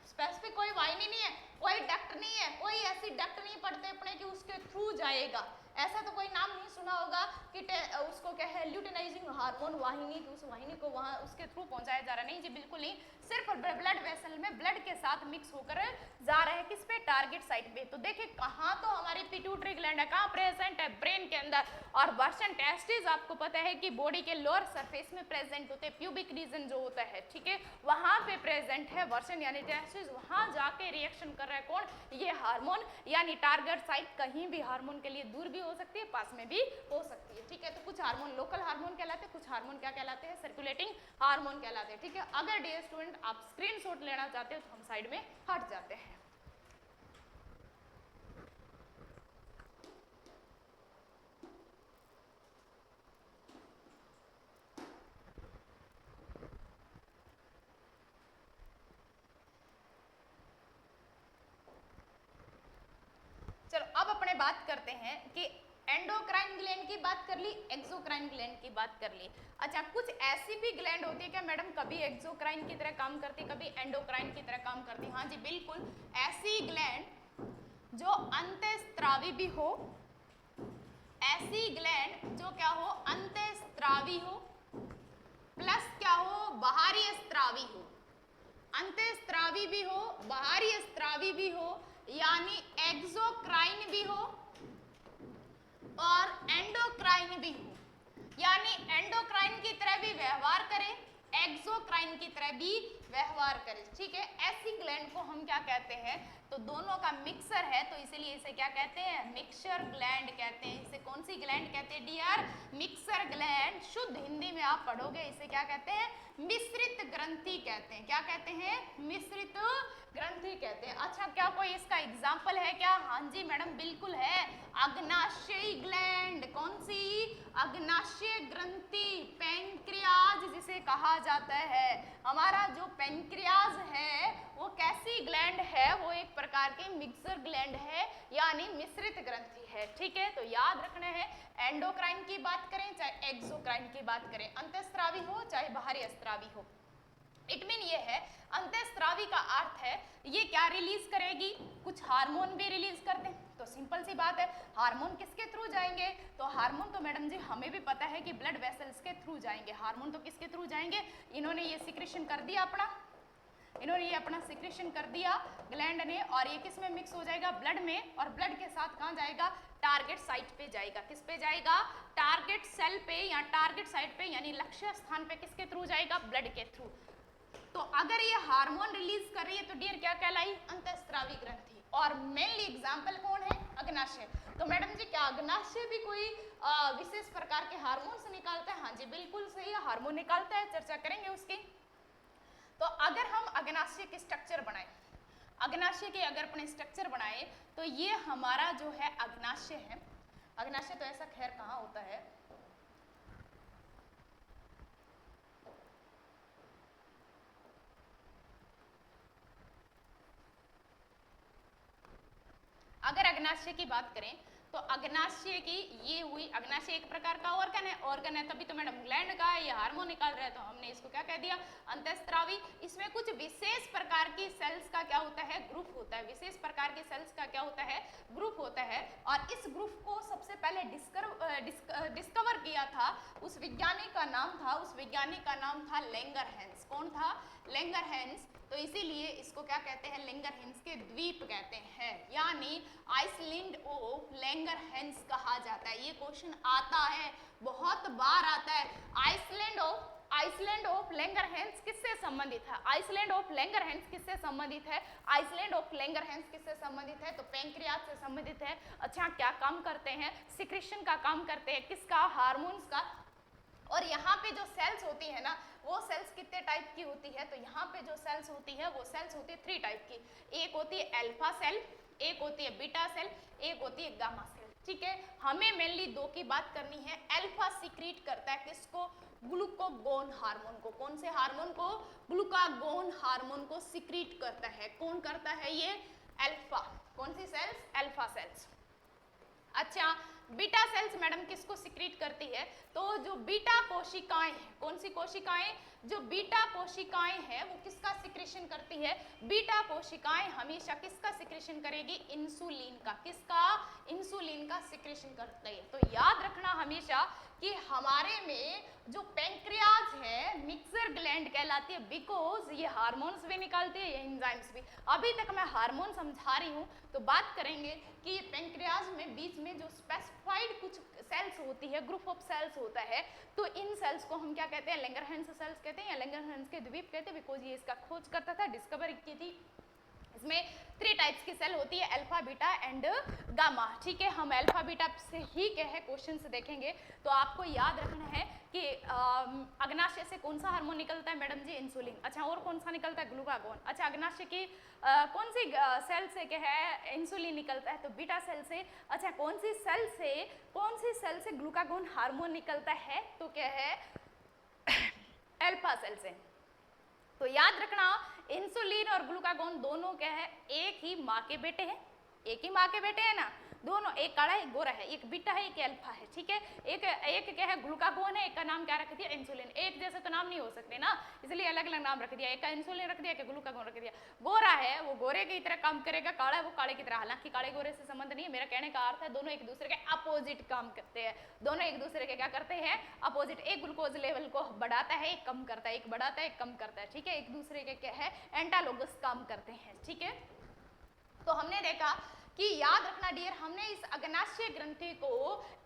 स्पेसिफिक कोई वाहिनी नहीं है, कोई डक्ट नहीं है, कोई ऐसी डक्ट नहीं पड़ते अपने कि उसके थ्रू जाएगा। ऐसा तो कोई नाम नहीं सुना होगा कि उसको क्या है? ल्यूटिनाइजिंग हार्मोन वाहिनी, कि उस वाहिनी को वहां उसके थ्रू पहुंचाया जा रहा है। नहीं जी, बिल्कुल नहीं। सिर्फ ब्लड वेसल में ब्लड के साथ मिक्स होकर जा रहा है। किस पे? टारगेट साइट पे। तो देखिए, कहाँ तो हमारी पिट्यूटरी ग्लैंड है, कहाँ प्रेजेंट है? ब्रेन के अंदर। और वर्षण टेस्टिस आपको पता है कि बॉडी के लोअर सरफेस में प्रेजेंट होते हैं, प्यूबिक रीजन जो होता है, ठीक है, वहां पे प्रेजेंट है वर्षण यानी टेस्टिस। वहां जाके रिएक्शन कर रहा है कौन? ये हार्मोन। यानी टारगेट साइट कहीं भी हार्मोन के लिए दूर भी हो सकती है, पास में भी हो सकती है, ठीक है। तो कुछ हार्मोन लोकल हार्मोन कहलाते हैं, कुछ हार्मोन क्या कहलाते हैं? सर्कुलेटिंग हार्मोन कहलाते हैं, ठीक है। अगर डियर स्टूडेंट आप स्क्रीनशॉट लेना चाहते हो तो हम साइड में हट जाते हैं। चलो अब अपने बात करते हैं कि एंडोक्राइन ग्लैंड की बात कर ली, एक्सोक्राइन ग्लैंड की बात कर ली। अच्छा, कुछ ऐसी भी ग्लैंड होती है क्या मैडम? कभी एक्सोक्राइन की तरह काम करती, कभी एंडोक्राइन की तरह काम करती। हाँ जी बिल्कुल, ऐसी ग्लैंड जो अंतःस्रावी भी हो, ऐसी ग्लैंड जो क्या हो? अंतःस्रावी हो, प्लस क्या हो? बाहरी स्त्रावी हो। अंतःस्रावी भी हो, बाहरी स्त्रावी भी हो, यानी एक्सोक्राइन भी हो और एंडोक्राइन भी हो, यानी एंडोक्राइन की तरह भी व्यवहार करे, एक्सोक्राइन की तरह भी व्यवहार करे, ठीक है। ऐसी ग्लैंड को हम क्या कहते हैं? तो दोनों का मिक्सर है, तो इसीलिए इसे क्या कहते हैं? मिक्सर ग्लैंड कहते हैं। इसे कौन सी ग्लैंड कहते हैं डियर? Mixer gland. शुद्ध हिंदी में आप पढ़ोगे इसे क्या कहते हैं? मिश्रित ग्रंथि कहते हैं। क्या कहते हैं? मिश्रित ग्रंथि कहते हैं। अच्छा, क्या कोई इसका एग्जाम्पल है क्या? हाँ जी मैडम बिल्कुल है, अग्नाशयी ग्लैंड। कौन सी? अग्नाशय ग्रंथि, पैंक्रियाज जिसे कहा जाता है। हमारा जो पैंक्रियाज है वो कैसी ग्लैंड है? वो एक प्रकार की मिक्सर ग्लैंड है, यानी मिश्रित ग्रंथि है, ठीक है। तो याद रखना है, एंडोक्राइन की बात करें चाहे एक्सोक्राइन की बात करें, अंतःस्रावी हो चाहे बाहरी स्त्रावी हो, इट मीन ये है, अंतःस्रावी का अर्थ है ये क्या रिलीज करेगी? कुछ हार्मोन भी रिलीज करते हैं। तो सिंपल सी बात है, हार्मोन किसके थ्रू जाएंगे? तो हार्मोन तो मैडम जी हमें भी पता है कि ब्लड वेसल्स के थ्रू जाएंगे। हार्मोन तो किसके थ्रू जाएंगे? इन्होंने ये सिक्रेशन कर दिया अपना, इन्होंने ये अपना सिक्रेशन कर दिया ग्लैंड ने, और ये किस में मिक्स हो जाएगा? ब्लड में, और ब्लड के साथ कहाँ जाएगा? टारगेट साइट पे जाएगा। किस पे जाएगा? टारगेट सेल पे या टारगेट साइट पे, यानी लक्ष्य स्थान पे किसके थ्रू जाएगा? ब्लड के थ्रू। तो अगर ये हार्मोन रिलीज कर रही है तो डियर क्या कहलाई? अंतःस्रावी ग्रंथि। और मेनली एग्जाम्पल कौन है? अग्नाशय। तो मैडम जी क्या अग्नाशय भी कोई विशेष प्रकार के हार्मोन से निकालता है? हाँ जी बिल्कुल सही है, हार्मोन निकालता है, चर्चा करेंगे उसकी। तो अगर हम अग्नाशय के स्ट्रक्चर बनाए, अग्नाशय के अगर अपने स्ट्रक्चर बनाए तो ये हमारा जो है अग्नाशय है। अग्नाशय तो ऐसा खैर कहाँ होता है, अगर अग्नाशय की बात करें तो अग्नाशय की ये हुई, अग्नाशय एक प्रकार का ऑर्गन है, तभी तो मैडम ग्लैंड का ये हार्मोन निकाल रहा है, तो हमने इसको क्या कह दिया? अंतःस्रावी। इसमें कुछ विशेष प्रकार की सेल्स का क्या होता है? ग्रुप होता है। विशेष प्रकार की सेल्स का क्या होता है? ग्रुप होता है। और इस ग्रुप को सबसे पहले डिस्कवर किया था, उस वैज्ञानिक का नाम था, उस वैज्ञानिक का नाम था लैंगरहैंस। कौन था? लैंगरहैंस। तो इसीलिए इसको क्या कहते हैं? लैंगरहैंस के द्वीप कहते हैं, यानी आइसलैंड ऑफ लैंगरहैंस कहा जाता है। ये क्वेश्चन आता है, बहुत बार आता है। आइसलैंड ऑफ लैंगरहैंस किससे संबंधित है? आइसलैंड ऑफ लैंगरहैंस किससे संबंधित है? आइसलैंड ऑफ लैंगरहैंस किससे संबंधित है? तो पैंक्रियाज से संबंधित है। अच्छा क्या काम करते हैं? सिक्रेशन का काम करते हैं, किसका? हार्मोन्स का। और यहाँ पे जो सेल्स होती है ना, वो सेल्स कितने टाइप की होती है? तो यहाँ पे जो सेल्स होती है वो सेल्स होती है 3 टाइप की। एक होती है अल्फा सेल, एक होती है बीटा सेल, एक होती है गामा सेल। ठीक है, हमें मेनली 2 की बात करनी है। अल्फा सीक्रेट करता है किसको? ग्लूकागोन हार्मोन को। कौन से हार्मोन को? ग्लूकागोन हार्मोन को सीक्रेट करता है। कौन करता है ये? अल्फा। कौन सी सेल्स? Alpha cells. अच्छा बीटा सेल्स मैडम किसको सीक्रेट करती है? तो जो बीटा कोशिकाएं हैं, कौन सी कोशिकाएं? जो बीटा कोशिकाएं हैं वो किसका सिक्रेशन करती है? बीटा कोशिकाएं हमेशा किसका सिक्रेशन करेगी? इंसुलिन का। किसका? इंसुलिन का सिक्रेशन करती है। तो याद रखना हमेशा कि हमारे में जो पैंक्रियाज है मिक्सर ग्लैंड कहलाती है, बिकॉज ये हार्मोन्स भी निकालती है, ये एंजाइम्स भी। अभी तक मैं हार्मोन समझा रही हूँ, तो बात करेंगे कि ये पैंक्रियाज में बीच में जो स्पेसिफाइड कुछ सेल्स होती है, ग्रुप ऑफ सेल्स होता है, तो इन सेल्स को हम क्या कहते हैं? लैंगरहैंस सेल्स कहते हैं या लैंगरहैंस के द्वीप कहते हैं, बिकॉज ये इसका खोज करता था, डिस्कवर की थी। इसमें 3 टाइप्स की सेल होती है, अल्फा बीटा एंड गामा। ठीक है, हम अल्फा बीटा से ही कहे क्वेश्चन से देखेंगे। तो आपको याद रखना है कि अग्नाशय से कौन सा हार्मोन निकलता है मैडम जी? इंसुलिन। अच्छा और कौन सा निकलता है? ग्लूकागोन। अच्छा अग्नाशय की कौन सी सेल से क्या है इंसुलिन निकलता है? तो बीटा सेल से। अच्छा कौन सी सेल से ग्लूकागोन हार्मोन निकलता है? तो क्या है? अल्फा सेल से। तो याद रखना इंसुलिन और ग्लूकागोन दोनों क्या है? एक ही माँ के बेटे हैं, एक ही माँ के बेटे हैं ना दोनों। एक काला एक गोरा है, एक बीटा है एक अल्फा है। ठीक है, एक क्या है? ग्लूकागोन है, एक का नाम क्या रख दिया? इंसुलिन। एक जैसे तो नाम नहीं हो सकते ना, इसलिए अलग अलग नाम रख दिया। एक का इंसुलिन रख दिया, एक ग्लूकागोन रख दिया। गोरा है वो गोरे की तरह काम करेगा, काला है वो काले की तरह। हालांकि काले गोरे से संबंध नहीं है, मेरा कहने का अर्थ है दोनों एक दूसरे के अपोजिट काम करते हैं। दोनों एक दूसरे के क्या करते हैं? अपोजिट। एक ग्लूकोज लेवल को बढ़ाता है, एक कम करता है, एक बढ़ाता है एक कम करता है। ठीक है, एक दूसरे के क्या है? एंटालोगस काम करते हैं। ठीक है, तो हमने देखा कि याद रखना डियर, हमने इस अग्नाशय ग्रंथि को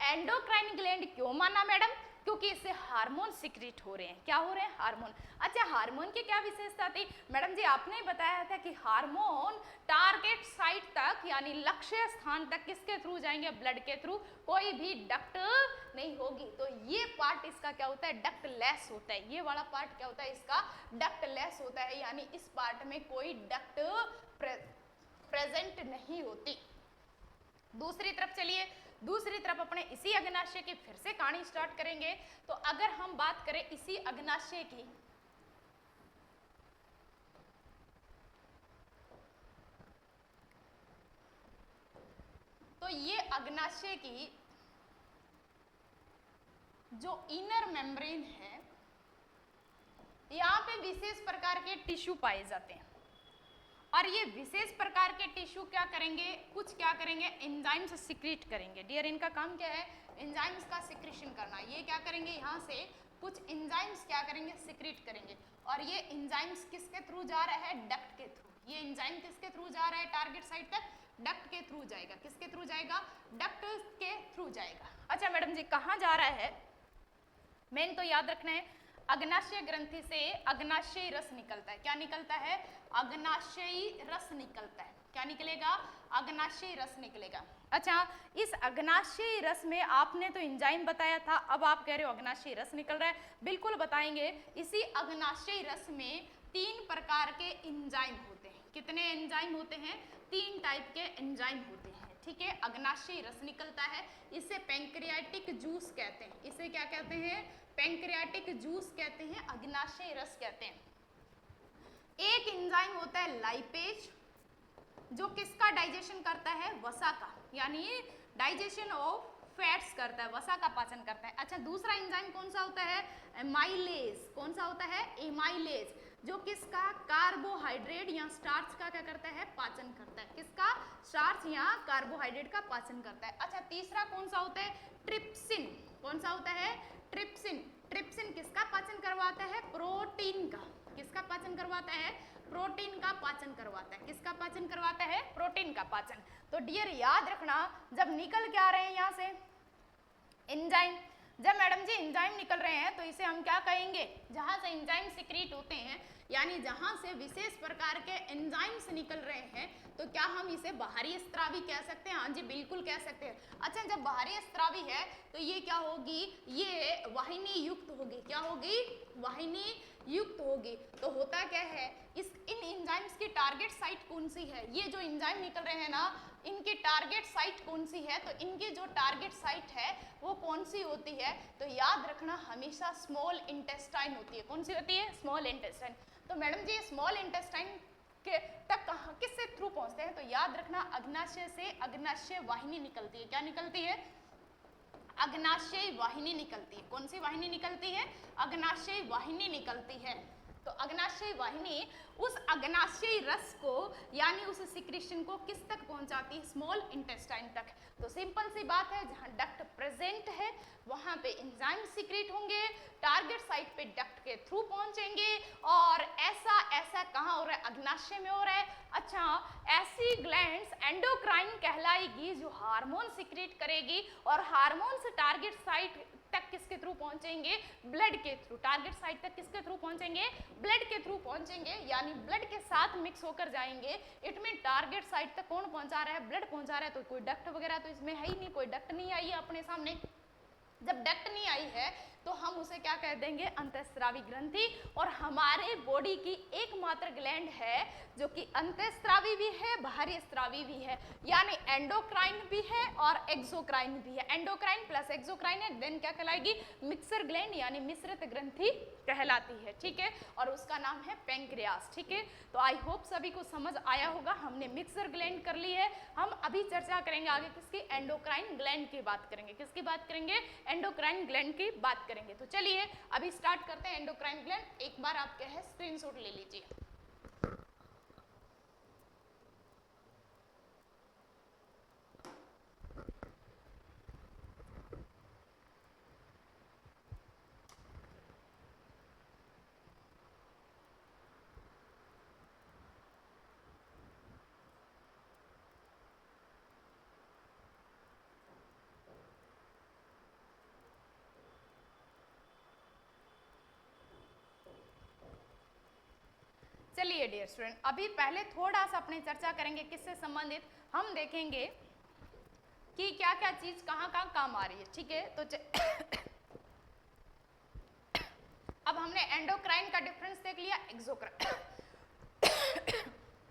एंडोक्राइन ग्लैंड क्यों माना मैडम? क्योंकि इससे हार्मोन सिक्रेट हो रहे हैं। क्या हो रहे हैं? हार्मोन। अच्छा हार्मोन की क्या विशेषता थी मैडम जी? आपने बताया था कि हार्मोन टारगेट साइट तक यानी लक्ष्य स्थान तक किसके थ्रू जाएंगे? ब्लड के थ्रू, कोई भी डक्ट नहीं होगी। तो ये पार्ट इसका क्या होता है? डक्ट लेस होता है। ये वाला पार्ट क्या होता है? इसका डक्ट लेस होता है, यानी इस पार्ट में कोई डक्ट प्रेजेंट नहीं होती। दूसरी तरफ चलिए, दूसरी तरफ अपने इसी अग्नाशय की फिर से कहानी स्टार्ट करेंगे। तो अगर हम बात करें इसी अग्नाशय की, तो ये अग्नाशय की जो इनर मेम्ब्रेन है, यहाँ पे विशेष प्रकार के टिश्यू पाए जाते हैं। और ये विशेष प्रकार के टिश्यू क्या करेंगे? कुछ क्या करेंगे? एंजाइम्स सीक्रेट करेंगे। डियर इनका काम क्या है? एंजाइम्स का सीक्रेशन करना। ये क्या करेंगे? यहाँ से कुछ एंजाइम्स क्या करेंगे? सीक्रेट करेंगे। और ये एंजाइम्स किसके थ्रू जा रहा है? डक्ट के थ्रू। ये एंजाइम किसके थ्रू जा रहा है? टारगेट साइट तक डक्ट के थ्रू जाएगा। किसके थ्रू जाएगा? डक्ट के थ्रू जाएगा। अच्छा मैडम जी कहाँ जा रहा है? मेन तो याद रखना है अग्नाशय ग्रंथि से अग्नाशयी रस निकलता है। क्या निकलता है? अग्नाशयी रस निकलता है। क्या निकलेगा? अग्नाशयी रस निकलेगा। अच्छा, इस अग्नाशयी रस में आपने तो एंजाइम बताया था, अब आप कह रहे हो अग्नाशयी रस निकल रहा है। बिल्कुल बताएंगे। इसी अग्नाशयी रस में 3 प्रकार के एंजाइम होते हैं। कितने एंजाइम होते हैं? 3 टाइप के एंजाइम होते हैं। ठीक है, अग्नाशयी रस निकलता है, इसे पैंक्रियाटिक जूस कहते हैं। इसे क्या कहते हैं? पैंक्रियाटिक जूस कहते हैं, अग्नाशयी रस कहते हैं। एक एंजाइम होता है लाइपेज, जो किसका डाइजेशन करता है? वसा का, यानी डाइजेशन ऑफ फैट्स करता है, वसा का पाचन करता है। अच्छा, दूसरा एंजाइम कौन सा होता है? एमाइलेज। कौन सा होता है? एमाइलेज, जो किसका? कार्बोहाइड्रेट या स्टार्च का क्या करता है? पाचन करता है। किसका? स्टार्च या कार्बोहाइड्रेट का पाचन करता है। अच्छा, तीसरा कौन सा होता है? ट्रिप्सिन। कौन सा होता है? ट्रिप्सिन। ट्रिप्सिन किसका पाचन करवाता है? प्रोटीन का। किसका पाचन करवाता है? प्रोटीन का पाचन करवाता है। किसका पाचन करवाता है? प्रोटीन का पाचन। तो डियर याद रखना, जब निकल के आ रहे हैं यहाँ से एंजाइम, जब मैडम जी एंजाइम निकल रहे हैं तो इसे हम क्या कहेंगे? जहां से एंजाइम सिक्रीट होते हैं, यानी जहां से विशेष प्रकार के एंजाइम्स निकल रहे हैं, तो क्या हम इसे बाहरी स्त्रावी कह सकते हैं? हाँ जी, बिल्कुल कह सकते हैं। अच्छा, जब बाहरी स्त्रावी है तो ये क्या होगी? ये वाहिनी युक्त होगी। क्या होगी? वाहिनी युक्त होगी। तो होता क्या है, इन एंजाइम्स की टारगेट साइट कौन सी है? ये जो एंजाइम निकल रहे हैं ना, इनकी टारगेट साइट कौन सी है? तो इनकी जो टारगेट साइट है वो कौन सी होती है? तो याद रखना, हमेशा स्मॉल इंटेस्टाइन होती है। कौन सी होती है? Small intestine. तो मैडम जी स्मॉल इंटेस्टाइन के तक कहाँ, किससे थ्रू पहुंचते हैं? तो याद रखना, अग्नाशय से अग्नाशय वाहिनी निकलती है। क्या निकलती है? अग्नाशयी वाहिनी निकलती है। कौन सी वाहिनी निकलती है? अग्नाशयी वाहिनी निकलती है। तो अग्नाशयी वाहिनी उस अग्नाशयी रस को, यानी उस सिक्रीशन को किस तक पहुंचाती है? स्मॉल इंटेस्टाइन तक। तो सिंपल सी बात है, जहां डक्ट प्रेजेंट है वहां पे एंजाइम सिक्रीट होंगे, टारगेट साइट पे डक्ट के थ्रू पहुंचेंगे, और ऐसा कहां हो रहा है? अग्नाशय में हो रहा है। अच्छा, ऐसी ग्लैंड्स एंडोक्राइन कहलाएगी जो हार्मोन सिक्रीट करेगी, और हार्मोन्स टारगेट साइट तक किसके थ्रू पहुंचेंगे? ब्लड के थ्रू। टारगेट साइट तक किसके थ्रू पहुंचेंगे? ब्लड के थ्रू पहुंचेंगे, यानी ब्लड के साथ मिक्स होकर जाएंगे। इट मीन टारगेट साइट तक कौन पहुंचा रहा है? ब्लड पहुंचा रहा है। तो कोई डक्ट वगैरह तो इसमें है ही नहीं, कोई डक्ट नहीं आई है अपने सामने। जब डक्ट नहीं आई है तो हम उसे क्या कह देंगे? अंतःस्रावी ग्रंथि। और हमारे बॉडी की एकमात्र ग्लैंड है जो कि अंतःस्रावी भी है, बाहरी स्रावी भी है, यानी एंडोक्राइन भी है और एक्सोक्राइन भी है। एंडोक्राइन प्लस एक्सोक्राइन है, देन क्या कहलाएगी? मिक्सर ग्लैंड, यानी मिश्रित ग्रंथि कहलाती है। ठीक है, और उसका नाम है पैंक्रियास। ठीक है, तो आई होप सभी को समझ आया होगा। हमने मिक्सर ग्लैंड कर ली है। हम अभी चर्चा करेंगे आगे किसकी? एंडोक्राइन ग्लैंड की बात करेंगे। किसकी बात करेंगे? एंडोक्राइन ग्लैंड की बात करेंगे। तो चलिए अभी स्टार्ट करते हैं एंडोक्राइन ग्लैंड। एक बार आप क्या है स्क्रीनशॉट ले लीजिए। चलिए डियर स्टूडेंट, अभी पहले थोड़ा सा अपने चर्चा करेंगे किससे संबंधित। हम देखेंगे कि क्या क्या चीज कहाँ कहाँ काम आ रही है। ठीक है, तो अब हमने एंडोक्राइन का डिफरेंस देख लिया,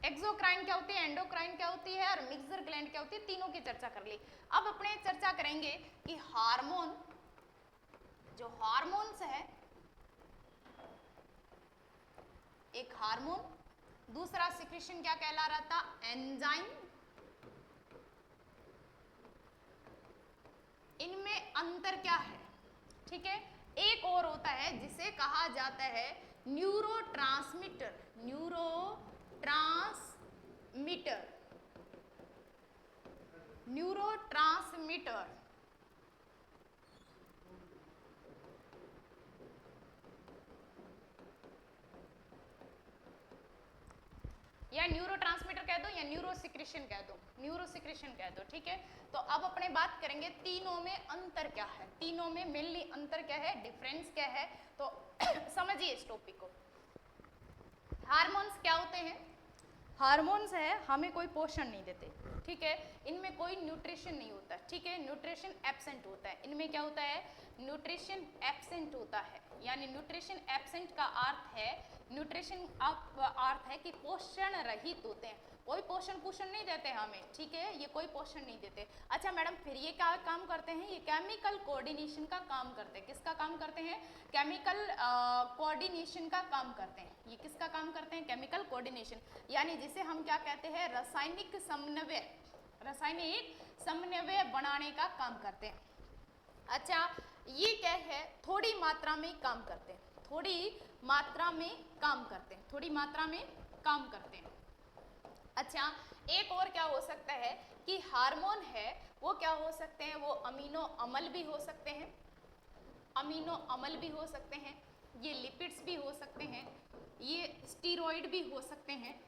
एक्सोक्राइन क्या होती है, एंडोक्राइन क्या होती है, और मिक्सर ग्लैंड क्या होती है, तीनों की चर्चा कर ली। अब अपने चर्चा करेंगे कि हार्मोन, जो हार्मोन्स है, एक हार्मोन, दूसरा सिक्रीशन क्या कहला रहा था? एंजाइम। इनमें अंतर क्या है? ठीक है, एक और होता है जिसे कहा जाता है न्यूरोट्रांसमीटर। Neurotransmitter, neurotransmitter. या न्यूरोट्रांसमीटर कह दो या न्यूरोसिक्रीशन कह दो, न्यूरोसिक्रीशन कह दो। ठीक है, तो अब अपने बात करेंगे तीनों में अंतर क्या है, तीनों में मेनली अंतर क्या है, डिफरेंस क्या है। तो समझिए इस टॉपिक को। हार्मोन्स क्या होते हैं? हार्मोन्स है हमें कोई पोषण नहीं देते, ठीक है, इनमें कोई न्यूट्रिशन नहीं होता, ठीक है, न्यूट्रिशन एब्सेंट होता है। इनमें क्या होता है, न्यूट्रिशन एब्सेंट होता है, यानी न्यूट्रिशन एब्सेंट का अर्थ है, न्यूट्रिशन अर्थ है कि पोषण रहित होते हैं, कोई पोषण नहीं देते हमें, ठीक है, ये कोई पोषण नहीं देते। अच्छा मैडम, फिर ये क्या काम करते हैं, ये केमिकल कोऑर्डिनेशन का काम करते हैं। किसका काम करते हैं, केमिकल कोऑर्डिनेशन का काम करते हैं। ये किसका काम करते हैं, केमिकल कोऑर्डिनेशन, यानी जिसे हम क्या कहते हैं, रासायनिक समन्वय बनाने का काम करते हैं। अच्छा, ये क्या है, थोड़ी मात्रा में काम करते हैं, थोड़ी मात्रा में काम करते हैं, थोड़ी मात्रा में काम करते हैं। अच्छा, एक और क्या हो सकता है कि हार्मोन है वो क्या हो सकते हैं, वो अमीनो अम्ल भी हो सकते हैं, अमीनो अम्ल भी हो सकते हैं, ये लिपिड्स भी हो सकते हैं, ये स्टीरॉइड भी हो सकते हैं,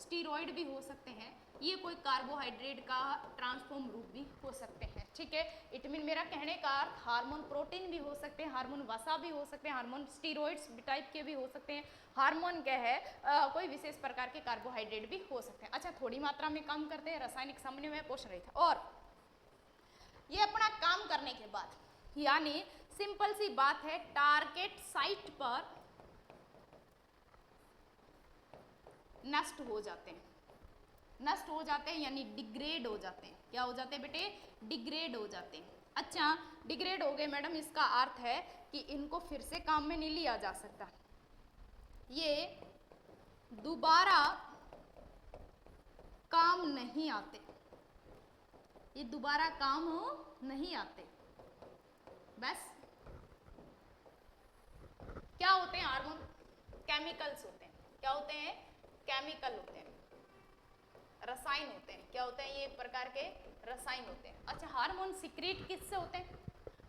स्टीरॉइड भी हो सकते हैं, ये कोई कार्बोहाइड्रेट का ट्रांसफॉर्म रूप भी हो सकते हैं, ठीक है। इट मीन मेरा कहने का अर्थ हार्मोन प्रोटीन भी हो सकते हैं, हार्मोन वसा भी हो सकते हैं, हार्मोन स्टीरॉइड्स टाइप के भी हो सकते हैं, हार्मोन क्या है कोई विशेष प्रकार के कार्बोहाइड्रेट भी हो सकते हैं। अच्छा, थोड़ी मात्रा में काम करते हैं, रासायनिक समन्वय पोषण रहित, और ये अपना काम करने के बाद, यानी सिंपल सी बात है, टारगेट साइट पर नष्ट हो जाते हैं, नष्ट हो जाते हैं यानी डिग्रेड हो जाते हैं। क्या हो जाते हैं बेटे, डिग्रेड हो जाते हैं। अच्छा, डिग्रेड हो गए मैडम, इसका अर्थ है कि इनको फिर से काम में नहीं लिया जा सकता, ये दोबारा काम नहीं आते, ये दोबारा काम नहीं आते। बस क्या होते हैं हार्मोन, केमिकल्स होते हैं। क्या होते हैं, केमिकल होते हैं, रसायन होते हैं। क्या होते हैं, ये एक प्रकार के रसायन होते हैं। अच्छा, हार्मोन सीक्रेट किससे होते हैं,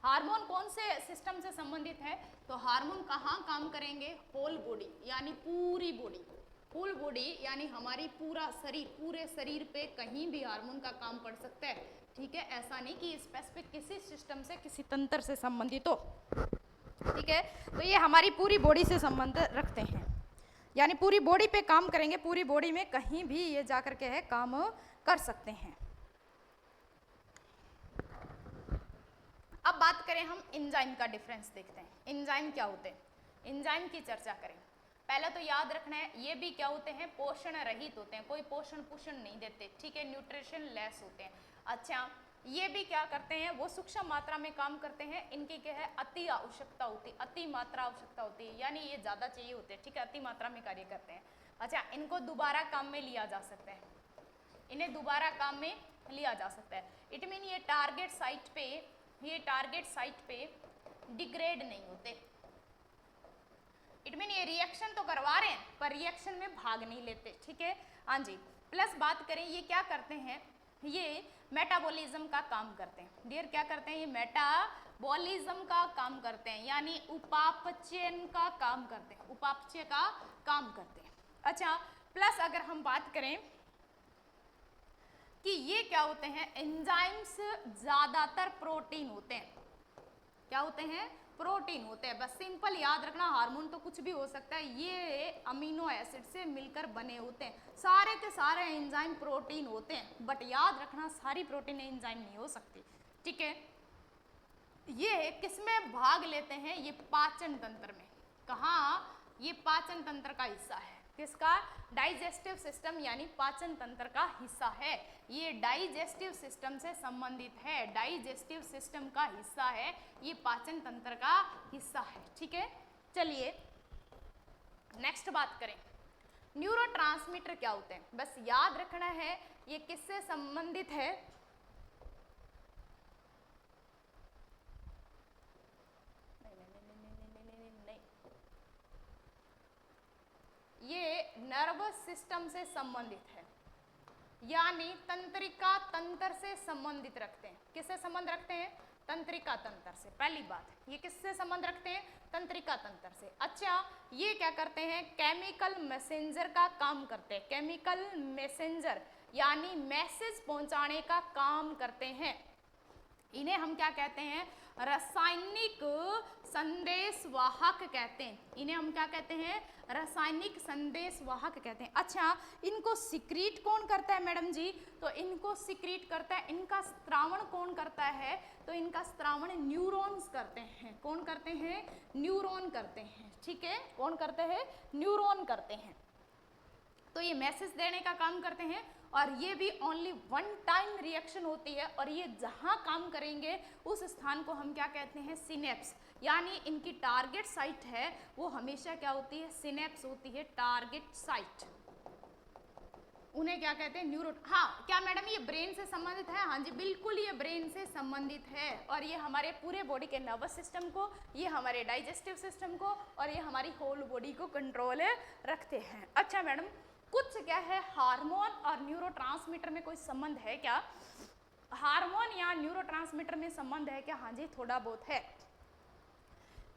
हार्मोन कौन से सिस्टम से संबंधित है, तो हार्मोन कहाँ काम करेंगे, होल बॉडी, यानी पूरी बॉडी, होल बॉडी यानी हमारी पूरा शरीर, पूरे शरीर पे कहीं भी हार्मोन का काम पड़ सकता है, ठीक है। ऐसा नहीं कि स्पेसिफिक किसी सिस्टम से, किसी तंत्र से संबंधित हो, ठीक है। तो ये हमारी पूरी बॉडी से संबंध रखते हैं, यानी पूरी बॉडी पे काम करेंगे, पूरी बॉडी में कहीं भी ये जाकर के है काम कर सकते हैं। अब बात करें हम एंजाइम का, डिफरेंस देखते हैं, एंजाइम क्या होते हैं, एंजाइम की चर्चा करें। पहले तो याद रखना है, ये भी क्या होते हैं, पोषण रहित होते हैं, कोई पोषण नहीं देते, ठीक है, न्यूट्रिशन लेस होते हैं। अच्छा, ये भी क्या करते हैं, वो सूक्ष्म मात्रा में काम करते हैं, इनकी क्या है, अति आवश्यकता होती, अति मात्रा आवश्यकता होती है, यानी ये ज़्यादा चाहिए होते हैं, ठीक है, अति मात्रा में कार्य करते हैं। अच्छा, इनको दोबारा काम में लिया जा सकता है, इन्हें दोबारा काम में लिया जा सकता है। इट मीन ये टारगेट साइट पे डिग्रेड नहीं होते, इट मीन ये रिएक्शन तो करवा रहे हैं पर रिएक्शन में भाग नहीं लेते, ठीक है। हाँ जी, प्लस बात करें, ये क्या करते हैं, ये मेटाबॉलिज्म का काम करते हैं। डियर क्या करते हैं, ये मेटाबॉलिज्म का काम करते हैं, यानी उपापचयन का काम करते हैं, उपापचय का काम करते हैं। अच्छा, प्लस अगर हम बात करें कि ये क्या होते हैं, एंजाइम्स ज्यादातर प्रोटीन होते हैं। क्या होते हैं, प्रोटीन होते हैं। बस सिंपल याद रखना, हार्मोन तो कुछ भी हो सकता है, ये अमीनो एसिड से मिलकर बने होते हैं, सारे के सारे एंजाइम प्रोटीन होते हैं, बट याद रखना सारी प्रोटीन एंजाइम नहीं हो सकती, ठीक है। ये किसमें भाग लेते हैं, ये पाचन तंत्र में। कहाँ, ये पाचन तंत्र का हिस्सा है, किसका, डाइजेस्टिव सिस्टम यानी पाचन तंत्र का हिस्सा है, ये डाइजेस्टिव सिस्टम से संबंधित है, डाइजेस्टिव सिस्टम का हिस्सा है, ये पाचन तंत्र का हिस्सा है, ठीक है। चलिए नेक्स्ट बात करें, न्यूरोट्रांसमीटर क्या होते हैं, बस याद रखना है ये किससे संबंधित है, ये नर्वस सिस्टम से संबंधित है, यानी तंत्रिका तंत्र से संबंधित रखते हैं। किससे संबंध रखते हैं, तंत्रिका तंत्र से। पहली बात, ये किससे संबंध रखते हैं, तंत्रिका तंत्र से। अच्छा, ये क्या करते हैं, केमिकल मैसेंजर का काम करते हैं, केमिकल मैसेंजर यानी मैसेज पहुंचाने का काम करते हैं। इन्हें हम क्या कहते हैं, रासायनिक संदेश वाहक कहते हैं। इन्हें हम क्या कहते हैं? रासायनिक संदेश वाहक कहते हैं। अच्छा, इनको सिक्रीट कौन करता है मैडम जी? तो इनको सिक्रीट करता है, इनका स्त्रावण कौन करता है? तो इनका स्त्रावण न्यूरॉन्स करते हैं। कौन करते हैं? न्यूरॉन करते हैं। ठीक है, कौन करते हैं? न्यूरॉन करते हैं। तो ये मैसेज देने का काम करते हैं और ये भी ओनली वन टाइम रिएक्शन होती है और ये जहाँ काम करेंगे उस स्थान को हम क्या कहते हैं? सिनेप्स। यानी इनकी टारगेट साइट है वो हमेशा क्या होती है? सिनेप्स होती है, टारगेट साइट। उन्हें क्या कहते हैं? न्यूरो। हाँ, क्या मैडम ये ब्रेन से संबंधित है? हाँ जी, बिल्कुल ये ब्रेन से संबंधित है और ये हमारे पूरे बॉडी के नर्वस सिस्टम को, ये हमारे डाइजेस्टिव सिस्टम को और ये हमारी होल बॉडी को कंट्रोल रखते हैं। अच्छा मैडम, कुछ क्या है हार्मोन और न्यूरोट्रांसमीटर में कोई संबंध है क्या? हार्मोन या न्यूरोट्रांसमीटर में संबंध है क्या? हाँ जी, थोड़ा बहुत है।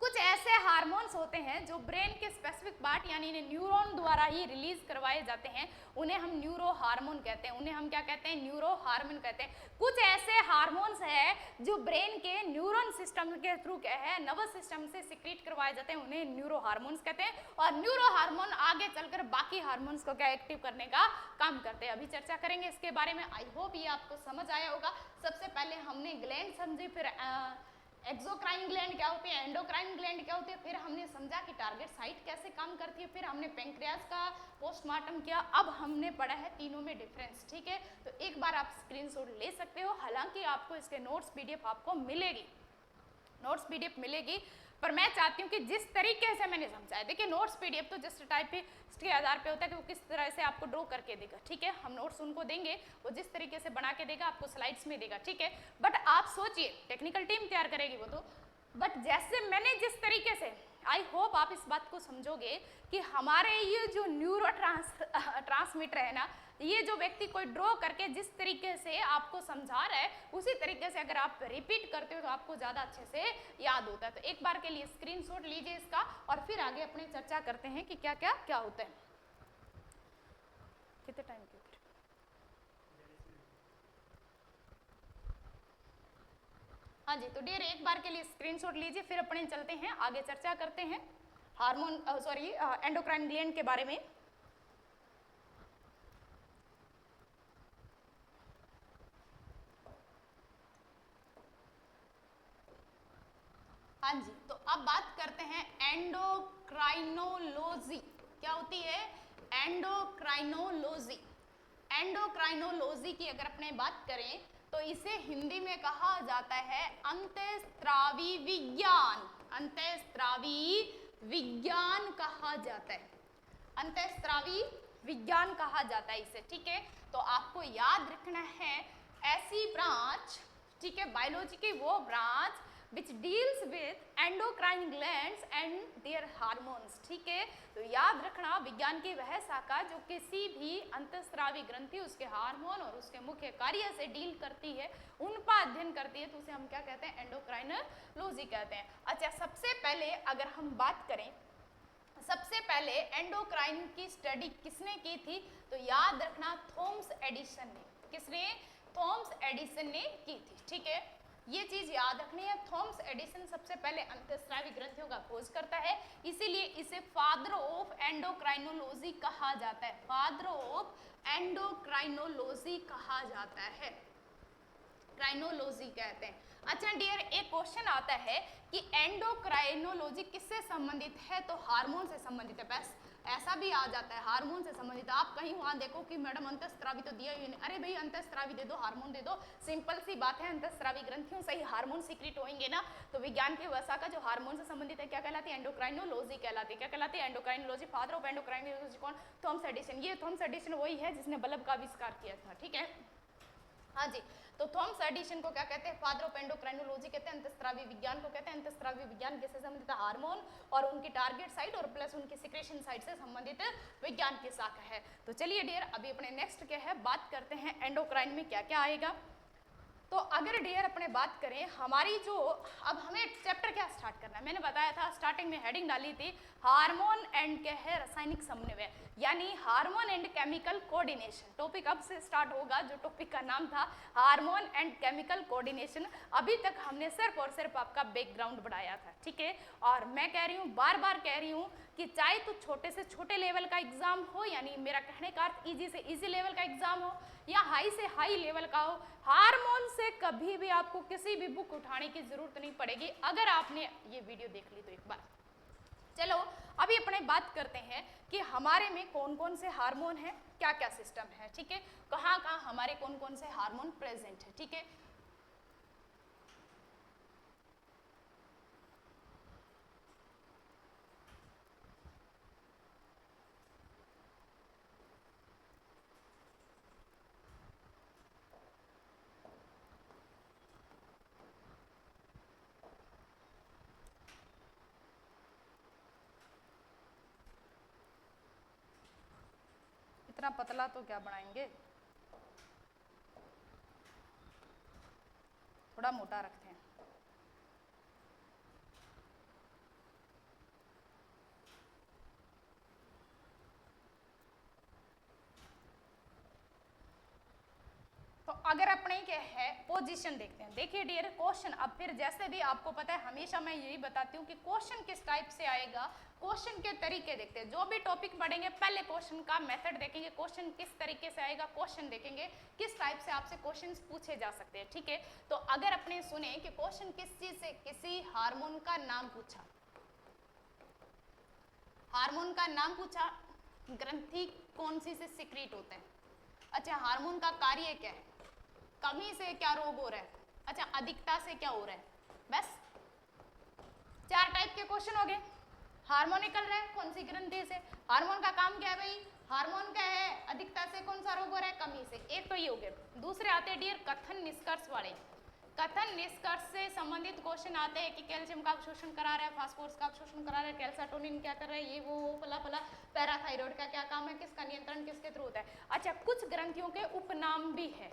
कुछ ऐसे हार्मोन्स होते हैं जो ब्रेन के स्पेसिफिक पार्ट यानी न्यूरॉन द्वारा ही रिलीज करवाए जाते हैं, उन्हें हम न्यूरो हार्मोन कहते हैं। उन्हें हम क्या कहते हैं? न्यूरो हार्मोन कहते हैं। कुछ ऐसे हार्मोन्स हैं जो ब्रेन के न्यूरॉन सिस्टम के थ्रू क्या है? नर्वस सिस्टम से सिक्रीट करवाए जाते हैं, उन्हें न्यूरो हार्मोन्स कहते हैं। और न्यूरो हार्मोन आगे चलकर बाकी हार्मोन्स को क्या एक्टिव करने का काम करते हैं। अभी चर्चा करेंगे इसके बारे में। आई होप ये आपको समझ आया होगा। सबसे पहले हमने ग्लैंड समझी, फिर एक्सोक्राइन ग्लैंड क्या होती है, एंडोक्राइन ग्लैंड क्या होती है, फिर हमने समझा कि टारगेट साइट कैसे काम करती है, फिर हमने पैंक्रियास का पोस्टमार्टम किया। अब हमने पढ़ा है तीनों में डिफरेंस। ठीक है, तो एक बार आप स्क्रीनशॉट ले सकते हो। हालांकि आपको इसके नोट्स पीडीएफ आपको मिलेगी, नोट्स पीडीएफ मिलेगी, पर मैं चाहती हूँ कि जिस तरीके से मैंने समझाया, देखिए नोट्स पीडीएफ तो जस्ट टाइपिस्ट के आधार पे होता है कि वो किस तरह से आपको ड्रॉ करके देगा। ठीक है, हम नोट्स उनको देंगे, वो जिस तरीके से बना के देगा आपको स्लाइड्स में देगा। ठीक है, बट आप सोचिए, टेक्निकल टीम तैयार करेगी वो तो, बट जैसे मैंने जिस तरीके से, आई होप आप इस बात को समझोगे कि हमारे ये जो न्यूरो ट्रांसमीटर है ना, ये जो व्यक्ति कोई ड्रॉ करके जिस तरीके से आपको समझा रहा है उसी तरीके से अगर आप रिपीट करते हो तो आपको ज़्यादा अच्छे से याद होता है। तो एक बार के लिए स्क्रीनशॉट लीजिए इसका और फिर आगे अपनी चर्चा करते हैं कि क्या क्या क्या होता है। कितने टाइम के ऊपर? हाँ जी, तो डियर एक बार के लिए स्क्रीनशॉट लीजिए, फिर अपने चलते हैं आगे चर्चा करते हैं हार्मोन एंडोक्राइन ग्लैंड के बारे में। हाँ जी, तो अब बात करते हैं एंडोक्राइनोलॉजी। क्या होती है? एंडोक्राइनोलॉजी। एंडोक्राइनोलॉजी की अगर अपने बात करें तो इसे हिंदी में कहा जाता है अंतःस्रावी विज्ञान। अंतःस्रावी विज्ञान कहा जाता है, अंतःस्रावी विज्ञान कहा जाता है इसे। ठीक है, तो आपको याद रखना है ऐसी ब्रांच, ठीक है, बायोलॉजी की वो branch which deals with endocrine glands and their hormones। ठीक है, तो याद रखना विज्ञान की वह शाखा जो किसी भी अंतःस्रावी ग्रंथि, उसके हार्मोन और उसके मुख्य कार्य से डील करती है, उनका अध्ययन करती है, तो उसे हम क्या कहते हैं? एंडोक्राइनोलॉजी कहते हैं। अच्छा, सबसे पहले अगर हम बात करें, सबसे पहले एंडोक्राइन की स्टडी किसने की थी? तो याद रखना थॉमस एडिसन ने। किसने? थॉमस एडिसन ने की थी। ठीक है, ये चीज याद रखनी है। थॉमस एडिसन सबसे पहले अंतःस्रावी ग्रंथियों का खोज करता है, इसीलिए इसे फादर ऑफ एंडोक्राइनोलॉजी कहा जाता है। फादर ऑफ एंडोक्राइनोलॉजी कहा जाता है, क्राइनोलॉजी कहते हैं। अच्छा डियर, एक क्वेश्चन आता है कि एंडोक्राइनोलॉजी किससे संबंधित है? तो हार्मोन से संबंधित है। बस ऐसा भी आ जाता है हार्मोन से संबंधित। आप कहीं वहां देखो कि मैडम अंतःस्रावी तो दिया ही नहीं, अरे भाई अंतःस्रावी दे दो, हार्मोन दे दो, सिंपल सी बात है। अंतःस्रावी ग्रंथियों से ही हार्मोन सीक्रेट होंगे ना, तो विज्ञान की वसा का जो हार्मोन से संबंधित है क्या कहलाती है? एंडोक्राइनोलॉजी कहलाती है। क्या कहलाती है? एंडोक्राइनोलॉजी। फादर ऑफ एंडोक्राइनोलॉजी कौन? Thomas Edison. ये थॉमस एडिसन वही है जिसने बल्ब का आविष्कार किया था। ठीक है, हाँ जी, तो थॉमस एडिसन को क्या कहते हैं? फादर ऑफ एंडोक्राइनोलॉजी कहते हैं। अंतःस्रावी विज्ञान को कहते हैं। अंतःस्रावी विज्ञान किससे संबंधित है? हार्मोन और उनकी टारगेट साइट और प्लस उनकी सिक्रेशन साइट से संबंधित विज्ञान की शाखा है। तो चलिए डियर, अभी अपने नेक्स्ट क्या है बात करते हैं एंडोक्राइन में क्या क्या आएगा। तो अगर डियर अपने बात करें हमारी जो, अब हमें चैप्टर क्या स्टार्ट करना है, मैंने बताया था स्टार्टिंग में हेडिंग डाली थी हार्मोन एंड क्या है रासायनिक समन्वय, यानी hormone and chemical coordination. Topic अब से स्टार्ट होगा, जो टॉपिक का नाम था हार्मोन एंड केमिकल कोऑर्डिनेशन। अभी तक हमने सिर्फ और सिर्फ आपका बैकग्राउंड बढ़ाया था, ठीक है। और मैं कह रही हूँ, बार बार कह रही हूँ कि चाहे तो छोटे से छोटे लेवल का एग्जाम हो, यानी मेरा कहने का अर्थ इजी से इजी लेवल का एग्जाम हो, या हाई से हाई लेवल का हो, हार्मोन से कभी भी आपको किसी भी बुक उठाने की जरूरत नहीं पड़ेगी अगर आपने ये वीडियो देख ली तो एक बार। चलो अभी अपने बात करते हैं कि हमारे में कौन कौन से हार्मोन हैं, क्या क्या सिस्टम है, ठीक है, कहाँ कहाँ हमारे कौन कौन से हार्मोन प्रेजेंट है, ठीक है। इतना पतला तो क्या बनाएंगे, थोड़ा मोटा रखते हैं। तो अगर अपने क्या है पोजीशन देखते हैं, देखिए डियर क्वेश्चन, अब फिर जैसे भी आपको पता है हमेशा मैं यही बताती हूँ कि क्वेश्चन किस टाइप से आएगा, क्वेश्चन के तरीके देखते हैं। जो भी टॉपिक पढ़ेंगे पहले क्वेश्चन का मेथड देखेंगे, क्वेश्चन किस तरीके से आएगा, क्वेश्चन देखेंगे किस टाइप से आपसे क्वेश्चन पूछे जा सकते हैं, ठीक है। तो अगर अपने सुने कि क्वेश्चन किस चीज से, किसी हार्मोन का नाम पूछा, हार्मोन का नाम पूछा, ग्रंथि कौन सी से सिक्रीट होता है, अच्छा हार्मोन का कार्य क्या है, कमी से क्या रोग हो रहा है, अच्छा अधिकता से क्या हो रहा है, बस 4 टाइप के क्वेश्चन हो गए। हार्मोन निकल रहा है कौन सी ग्रंथि से, हार्मोन का काम क्या है भाई, हार्मोन क्या है, अधिकता से कौन सा रोग हो रहा है, कमी से, एक तो ये हो गया। दूसरे आते हैं डियर कथन निष्कर्ष वाले, कथन निष्कर्ष से संबंधित क्वेश्चन आते हैं कि कैल्शियम का अवशोषण करा रहा है, फास्फोरस का अवशोषण करा रहा है, कैल्साटोनिन क्या कर रहा है, ये वो फला फला, पैराथाइरॉइड का क्या काम है, किसका नियंत्रण किसके थ्रू होता है। अच्छा कुछ ग्रंथियों के उपनाम भी है,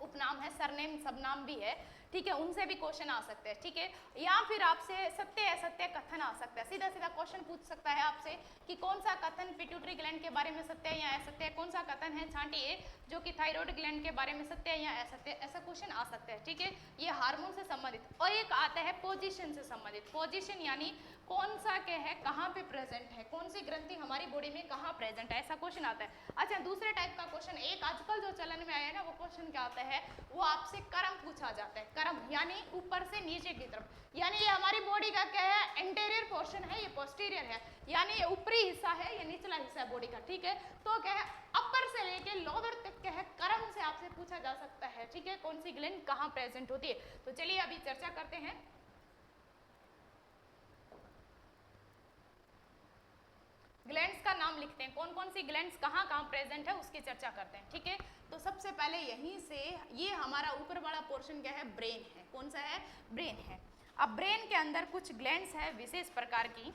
उपनाम है, सरनेम सबनाम भी है, ठीक है, उनसे भी क्वेश्चन आ सकते हैं, ठीक है। या फिर आपसे सत्य असत्य कथन आ सकता है, सीधा सीधा क्वेश्चन पूछ सकता है आपसे कि कौन सा कथन पिट्यूटरी ग्लैंड के बारे में सत्य है या असत्य है, कौन सा कथन है छांटिए जो कि थायराइड ग्लैंड के बारे में सत्य है या असत्य, ऐसा क्वेश्चन आ सकता है, ठीक है। ये हार्मोन से संबंधित। और एक आता है पोजीशन से संबंधित, पोजीशन यानी कौन सा क्या है, कहाँ पे प्रेजेंट है, कौन सी ग्रंथि हमारी बॉडी में कहाँ प्रेजेंट है, ऐसा क्वेश्चन आता है। अच्छा दूसरे टाइप का क्वेश्चन, एक आजकल जो चलन में आया है ना, वो क्वेश्चन क्या आता है, वो आपसे कर्म पूछा जाता है, कर्म यानी ऊपर से नीचे की तरफ, यानी ये हमारी बॉडी का क्या है, एंटीरियर पोर्शन है, ये पोस्टीरियर है, यानी ये ऊपरी हिस्सा है, ये निचला हिस्सा है बॉडी का, ठीक है। तो क्या है अपर से लेके लोअर तक क्या है कर्म से आपसे पूछा जा सकता है, ठीक है, कौन सी ग्लैंड कहाँ प्रेजेंट होती है। तो चलिए अभी चर्चा करते हैं। ग्लैंड्स का नाम लिखते हैं, कौन कौन सी ग्लैंड्स कहाँ कहाँ प्रेजेंट है उसकी चर्चा करते हैं, ठीक है। तो सबसे पहले यहीं से, ये हमारा ऊपर वाला पोर्शन क्या है, ब्रेन है, कौन सा है, ब्रेन है। अब ब्रेन के अंदर कुछ ग्लैंड्स है विशेष प्रकार की,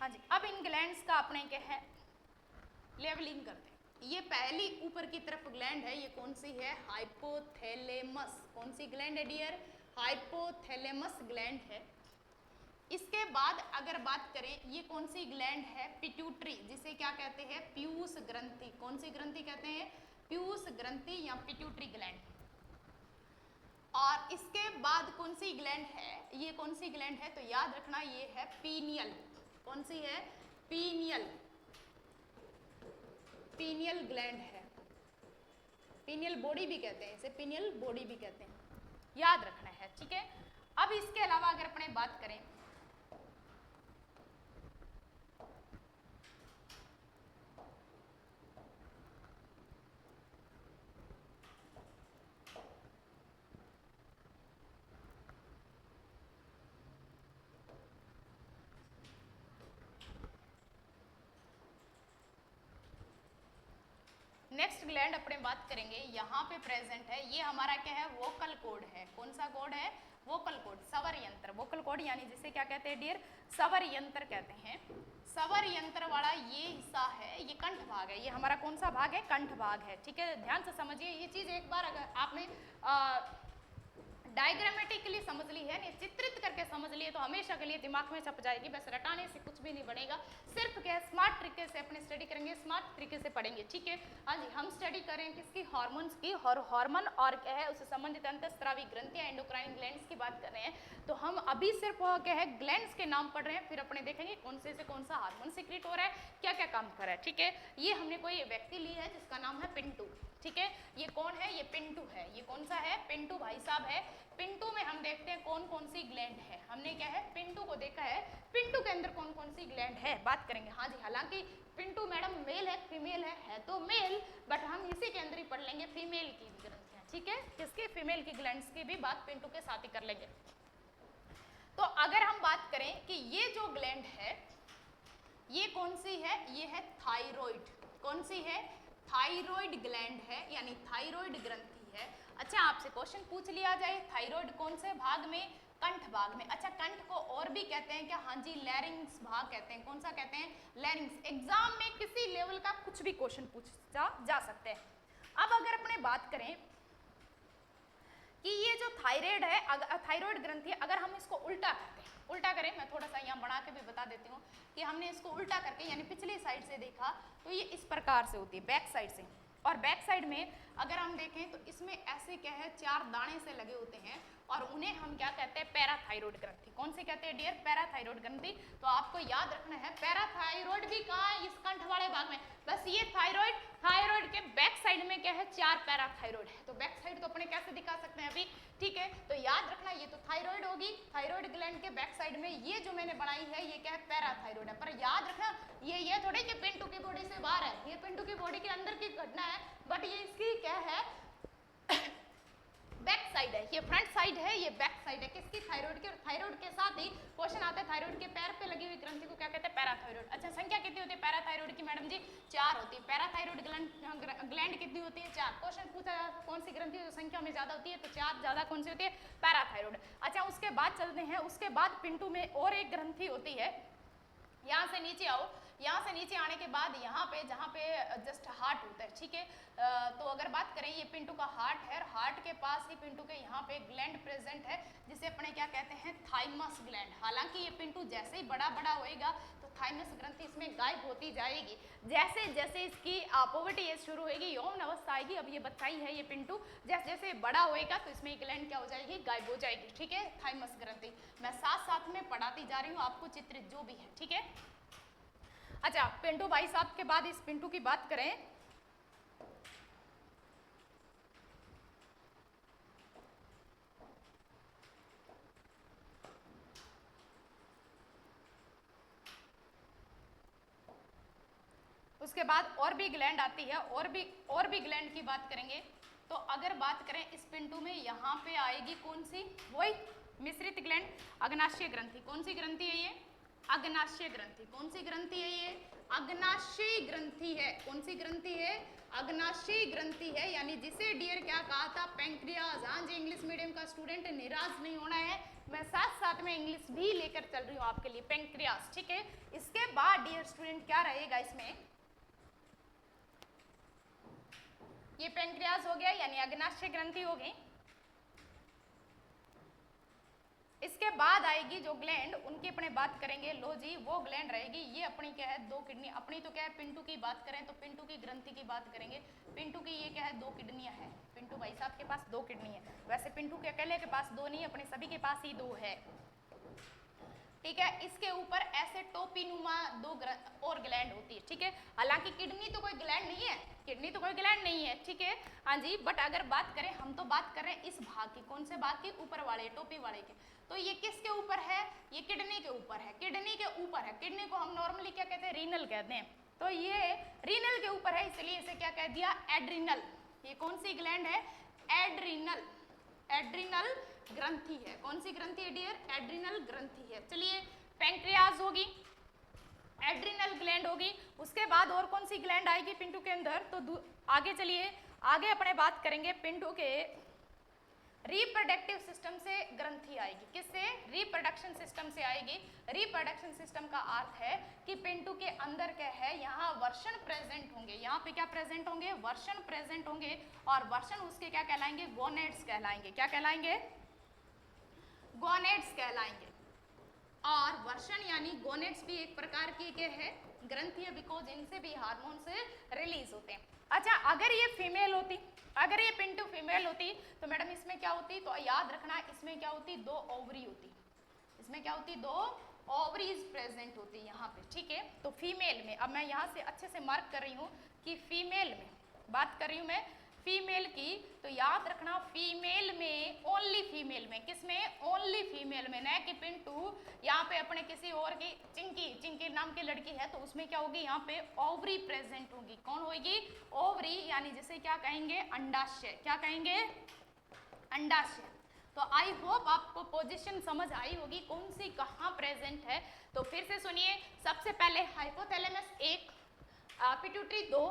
हाँ जी। अब इन ग्लैंड्स का अपने क्या है लेवलिंग करते हैं। ये पहली ऊपर की तरफ ग्लैंड है, ये कौन सी है, हाइपोथैलेमस, कौन सी ग्लैंड है डियर, हाइपोथैलेमस ग्लैंड है। इसके बाद अगर बात करें ये कौन सी ग्लैंड है, पिट्यूटरी, जिसे क्या कहते हैं, पीयूष ग्रंथि, कौन सी ग्रंथि कहते हैं, पीयूष ग्रंथि या पिट्यूटरी ग्लैंड। और इसके बाद कौन सी ग्लैंड है, ये कौन सी ग्लैंड है, तो याद रखना ये है पीनियल, कौन सी है, पीनियल, पीनियल ग्लैंड है, पीनियल बॉडी भी कहते हैं इसे, पीनियल बॉडी भी कहते हैं, याद रखना है, ठीक है। अब इसके अलावा अगर अपने बात करें, नेक्स्ट ग्लैंड अपने बात करेंगे, यहाँ पे प्रेजेंट है, ये हमारा क्या है, वोकल कॉर्ड है, कौन सा कॉर्ड है, वोकल कॉर्ड, स्वर यंत्र, वोकल कॉर्ड यानी जिसे क्या कहते हैं डियर, स्वर यंत्र कहते हैं। स्वर यंत्र वाला ये हिस्सा है, ये कंठ भाग है, ये हमारा कौन सा भाग है, कंठ भाग है, ठीक है। ध्यान से समझिए ये चीज, एक बार अगर आपने डायग्रामेटिकली समझ ली है, नहीं चित्रित करके समझ लिए तो हमेशा के लिए दिमाग में छप जाएगी, बस रटाने से कुछ भी नहीं बनेगा, सिर्फ क्या स्मार्ट तरीके से अपनी स्टडी करेंगे, स्मार्ट तरीके से पढ़ेंगे, ठीक है। हाँ जी, हम स्टडी करें किसकी, हार्मोन्स की, और हार्मोन और क्या है उससे संबंधित अंतःस्रावी ग्रंथियां, एंडोक्राइन ग्लैंड्स की बात कर रहे हैं, तो हम अभी सिर्फ क्या है ग्लैंड्स के नाम पढ़ रहे हैं, फिर अपने देखेंगे कौन से कौन सा हार्मोन सीक्रेट हो रहा है, क्या क्या काम कर रहा है, ठीक है। ये हमने कोई व्यक्ति ली है जिसका नाम है पिंटू, ठीक है। ये कौन है, ये पिंटू है, ये कौन सा है, पिंटू भाई साहब है। पिंटू में हम देखते हैं कौन कौन सी ग्लैंड है, हमने क्या है पिंटू को देखा है, पिंटू के अंदर कौन कौन सी ग्लैंड है बात करेंगे। हाँ जी, हालांकि पिंटू मैडम मेल है फीमेल है तो मेल, बट हम इसी के अंदर ही पढ़ लेंगे फीमेल की ग्रंथियां, ठीक है, किसके, फीमेल की ग्लैंड्स की भी बात पिंटू के साथ ही कर लेंगे। तो अगर हम बात करें कि ये जो ग्लैंड है ये कौन सी है, ये है थायराइड, कौन सी है, थायराइड ग्लैंड है, यानी थायराइड ग्रंथि है। अच्छा, आपसे क्वेश्चन पूछ लिया जाए थायराइड कौन से भाग में, कंठ भाग में। अच्छा, कंठ को और भी कहते हैं क्या, हाँ जी लैरिंग्स भाग कहते हैं, कौन सा कहते हैं, लैरिंग्स। एग्जाम में किसी लेवल का कुछ भी क्वेश्चन पूछा जा सकते हैं। अब अगर अपने बात करें कि ये जो थायराइड है, थायराइड ग्रंथि है, अगर हम इसको उल्टा करते हैं, उल्टा करें, मैं थोड़ा सा यहाँ बना के भी बता देती हूँ कि हमने इसको उल्टा करके यानी पिछली साइड से देखा तो ये इस प्रकार से होती है, बैक साइड से, और बैक साइड में अगर हम देखें तो इसमें ऐसे क्या है 4 दाने से लगे होते हैं और उन्हें हम क्या कहते हैं, पैराथायराइड ग्रंथि। कौन से कहते हैं डियर, पैराथायराइड ग्रंथि। तो आपको याद रखना है पैराथायराइड भी कहाँ है, इस कंठ वाले भाग में, बस ये थायराइड, थायराइड के बैक साइड में क्या है 4 पैराथायराइड है, तो बैक साइड तो अपने कैसे दिखा सकते हैं अभी, ठीक है। तो याद रखना ये तो थायराइड होगी, थायराइड ग्लैंड के बैक साइड में ये जो मैंने बनाई है ये क्या है, पैराथायराइड है। पर याद रखना ये थोड़ी कि पिंटू की बॉडी से बाहर है, ये पिंटू की बॉडी के अंदर की घटना है, बट ये इसकी क्या है बैक साइड है, ये फ्रंट साइड है, ये बैक साइड है किसकी, थायराइड की। और थायराइड के साथ ही क्वेश्चन आता है थायराइड के पैर पे लगी हुई ग्रंथि को क्या कहते हैं, पैराथायराइड। अच्छा, संख्या कितनी होती है पैराथायराइड की मैडम जी, 4 होती है। पैराथायराइड ग्लैंड कितनी होती है, 4। क्वेश्चन पूछा कौन सी ग्रंथि जो संख्या में ज्यादा होती है, तो 4 ज्यादा कौन सी होती है, पैराथायराइड। अच्छा, उसके बाद चलते हैं, उसके बाद पिंटू में और एक ग्रंथि होती है, यहाँ से नीचे आओ, यहाँ से नीचे आने के बाद यहाँ पे जहाँ पे जस्ट हार्ट होता है, ठीक है। तो अगर बात करें ये पिंटू का हार्ट है, हार्ट के पास ही पिंटू के यहाँ पे ग्लैंड प्रेजेंट है जिसे अपने क्या कहते हैं, थाइमस ग्लैंड। हालांकि ये पिंटू जैसे ही बड़ा बड़ा होएगा तो थाइमस ग्रंथि इसमें गायब होती जाएगी, जैसे जैसे इसकी पोवर्टी एज शुरू होगी, यौन अवस्था आएगी, अब ये बच्चा ही है ये पिंटू, जैसे जैसे बड़ा होएगा तो इसमें ग्लैंड क्या हो जाएगी, गायब हो जाएगी, ठीक है, थाइमस ग्रंथि। मैं साथ साथ में पढ़ाती जा रही हूँ आपको चित्रित जो भी है, ठीक है। अच्छा, पिंटू भाई साहब के बाद इस पिंटू की बात करें, उसके बाद और भी ग्लैंड आती है, और भी ग्लैंड की बात करेंगे। तो अगर बात करें इस पिंटू में यहाँ पे आएगी कौन सी, वही मिश्रित ग्लैंड, अग्नाशय ग्रंथि। कौन सी ग्रंथि है ये, अग्नाशय ग्रंथि। कौन सी ग्रंथि है ये, अग्नाशय ग्रंथि है। कौन सी ग्रंथि है, अग्नाशय ग्रंथि है, यानी जिसे डियर क्या कहा था, पैंक्रियाज। हाँ जी, इंग्लिश मीडियम का स्टूडेंट निराश नहीं होना है, मैं साथ साथ में इंग्लिश भी लेकर चल रही हूँ आपके लिए, पैंक्रियाज, ठीक है। इसके बाद डियर स्टूडेंट क्या रहेगा इसमें, ये पैंक्रियाज हो गया यानी अग्नाशय ग्रंथि हो गई। इसके बाद आएगी जो ग्लैंड, उनकी अपने बात करेंगे, लो जी वो ग्लैंड रहेगी, ये अपनी क्या है 2 किडनी। अपनी तो क्या है पिंटू की बात करें तो पिंटू की ग्रंथि की बात करेंगे, पिंटू की ये क्या है 2 किडनियां हैं, पिंटू भाई साहब के पास 2 किडनी है। वैसे पिंटू के अकेले के पास 2 नहीं, अपने सभी के पास ही 2 है, ठीक है। इसके ऊपर ऐसे टोपीनुमा 2 और ग्लैंड होती है, ठीक है। हालांकि किडनी तो कोई ग्लैंड नहीं है, किडनी तो कोई ग्लैंड नहीं है, ठीक है, हाँ जी। बट अगर बात करें, हम तो बात कर रहे हैं इस भाग की, कौन से भाग की, ऊपर वाले टोपी वाले के। तो ये किसके ऊपर है, ये किडनी के ऊपर है, किडनी के ऊपर है। किडनी को हम नॉर्मली क्या कहते हैं, रीनल कहते हैं, तो ये रीनल के ऊपर है, इसलिए इसे क्या कह दिया, एड्रिनल। ये कौन सी ग्लैंड है, एड्रिनल, एड्रिनल ग्रंथि है। कौन सी ग्रंथि है डियर, एड्रिनल ग्रंथि है। चलिए, पैंक्रियाज होगी, एड्रिनल ग्लैंड होगी। उसके बाद और कौन सी ग्लैंड आएगी पिंटू के अंदर, तो आगे चलिए, आगे अपने बात करेंगे पिंटू के रिप्रोडक्टिव सिस्टम से ग्रंथि आएगी। किससे? रिप्रोडक्शन सिस्टम से आएगी। रिप्रोडक्शन सिस्टम का अर्थ है कि पिंटू के अंदर क्या है, यहाँ वर्षण प्रेजेंट होंगे। यहाँ पे क्या प्रेजेंट होंगे? वर्षण प्रेजेंट होंगे। और वर्षण उसके क्या कहलाएंगे? गोनेड्स कहलाएंगे। क्या कहलाएंगे? गोनेड्स कहलाएंगे। और वर्षण यानी गोनेड्स भी एक प्रकार की क्या है? ग्रंथि है, बिकॉज इनसे भी हार्मोन्स रिलीज होते हैं। अच्छा, अगर ये फीमेल होती, अगर ये पिंटू फीमेल होती तो मैडम इसमें क्या होती? तो याद रखना, इसमें क्या होती? 2 ओवरी होती। इसमें क्या होती? 2 ओवरीज प्रेजेंट होती यहाँ पे, ठीक है। तो फीमेल में, अब मैं यहाँ से अच्छे से मार्क कर रही हूँ कि फीमेल में बात कर रही हूँ मैं फीमेल की, तो याद रखना फीमेल में, ओनली फीमेल में, किसमें? ओनली फीमेल में, न कि पिंटू यहाँ पे अपने किसी और की, चिंकी नाम की लड़की है तो उसमें क्या होगी? यहाँ पे ओवरी प्रेजेंट होगी। कौन होगी? ओवरी, यानी जिसे क्या कहेंगे? अंडाशय। क्या कहेंगे? अंडाशय। तो आई होप आपको पोजीशन समझ आई होगी कौन सी कहाँ प्रेजेंट है। तो फिर से सुनिए, सबसे पहले hypothalamus 1, pituitary 2,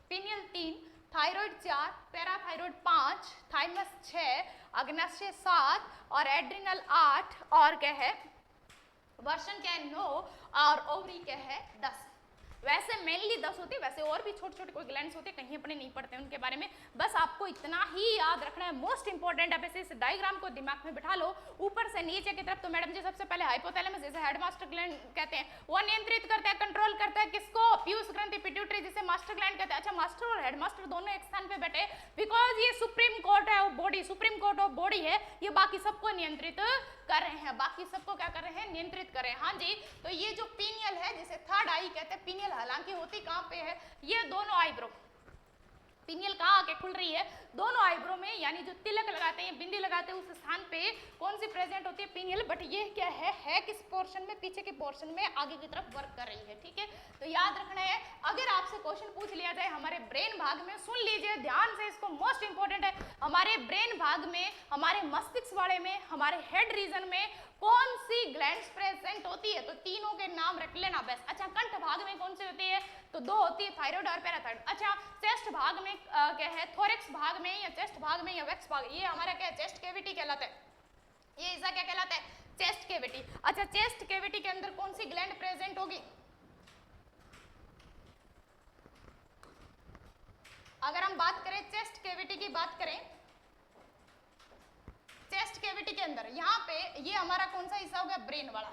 pineal 3, thyroid 4, parathyroid 5, thymus 6, अग्नाशय 7 और एड्रिनल 8 और क्या है? वर्षण क्या है? 9 और ओवरी क्या है? 10। वैसे मेनली 10 होती है, वैसे और भी छोटे छोटे कोई ग्लैंड्स होते हैं, कहीं अपने नहीं पढ़ते उनके बारे में। बस आपको इतना ही याद रखना है, मोस्ट इंपॉर्टेंट है। वैसे इस डायग्राम को दिमाग में बिठा लो, ऊपर से नीचे की तरफ। तो मैडम जी सबसे पहले हाइपोथैलेमस, जैसे हेडमास्टर ग्लैंड कहते हैं, वो नियंत्रित करता है, कंट्रोल करता है किसको? पीयूष ग्रंथि, पिट्यूटरी, जिसे मास्टर ग्लैंड कहते हैं। अच्छा, मास्टर और हेडमास्टर दोनों एक स्थान पे बैठे, बिकॉज ये सुप्रीम कोर्ट है, body supreme court of body है, ये बाकी सबको नियंत्रित कर रहे हैं, बाकी सबको क्या कर रहे हैं? नियंत्रित कर रहे हैं। हाँ जी, तो ये जो पीनियल है, जिसे थर्ड आई कहते हैं, पीनियल हालांकि होती कहाँ पे है? ये दोनों आईब्रो, पिनियल कहाँ आके खुल रही है? दोनों आईब्रो में, यानी जो तिलक लगाते हैं, बिंदी लगाते हैं, उस स्थान पे कौन सी प्रेजेंट होती है? पिनियल। बट ये क्या है किस पोर्शन में? पीछे के पोर्शन में, आगे की तरफ वर्क कर रही है, ठीक है। तो याद रखना है, अगर आपसे क्वेश्चन पूछ लिया जाए हमारे ब्रेन भाग में, सुन लीजिए ध्यान से, इसको मोस्ट इंपॉर्टेंट है, हमारे ब्रेन भाग में, हमारे मस्तिष्क वाले में, हमारे हेड रीजन में कौन सी ग्लैंड्स प्रेजेंट होती है? तो तीनों के नाम रख लेना बस। अच्छा, कंठ भाग में कौन सी होती है? तो 2 होती है, थायराइड और पैराथायराइड। अच्छा, चेस्ट भाग में क्या है? थोरेक्स भाग में, या चेस्ट भाग में, या वैक्स भाग, ये हमारा क्या है? चेस्ट कैविटी कहलाता है। ये ऐसा क्या कहलाता है? Chest cavity. अच्छा, चेस्ट कैविटी के अंदर कौन सी ग्लैंड प्रेजेंट होगी? अगर हम बात करें चेस्ट कैविटी की बात करें, चेस्ट कैविटी के अंदर यहाँ पे ये हमारा कौन सा हिस्सा हो गया? ब्रेन वाला।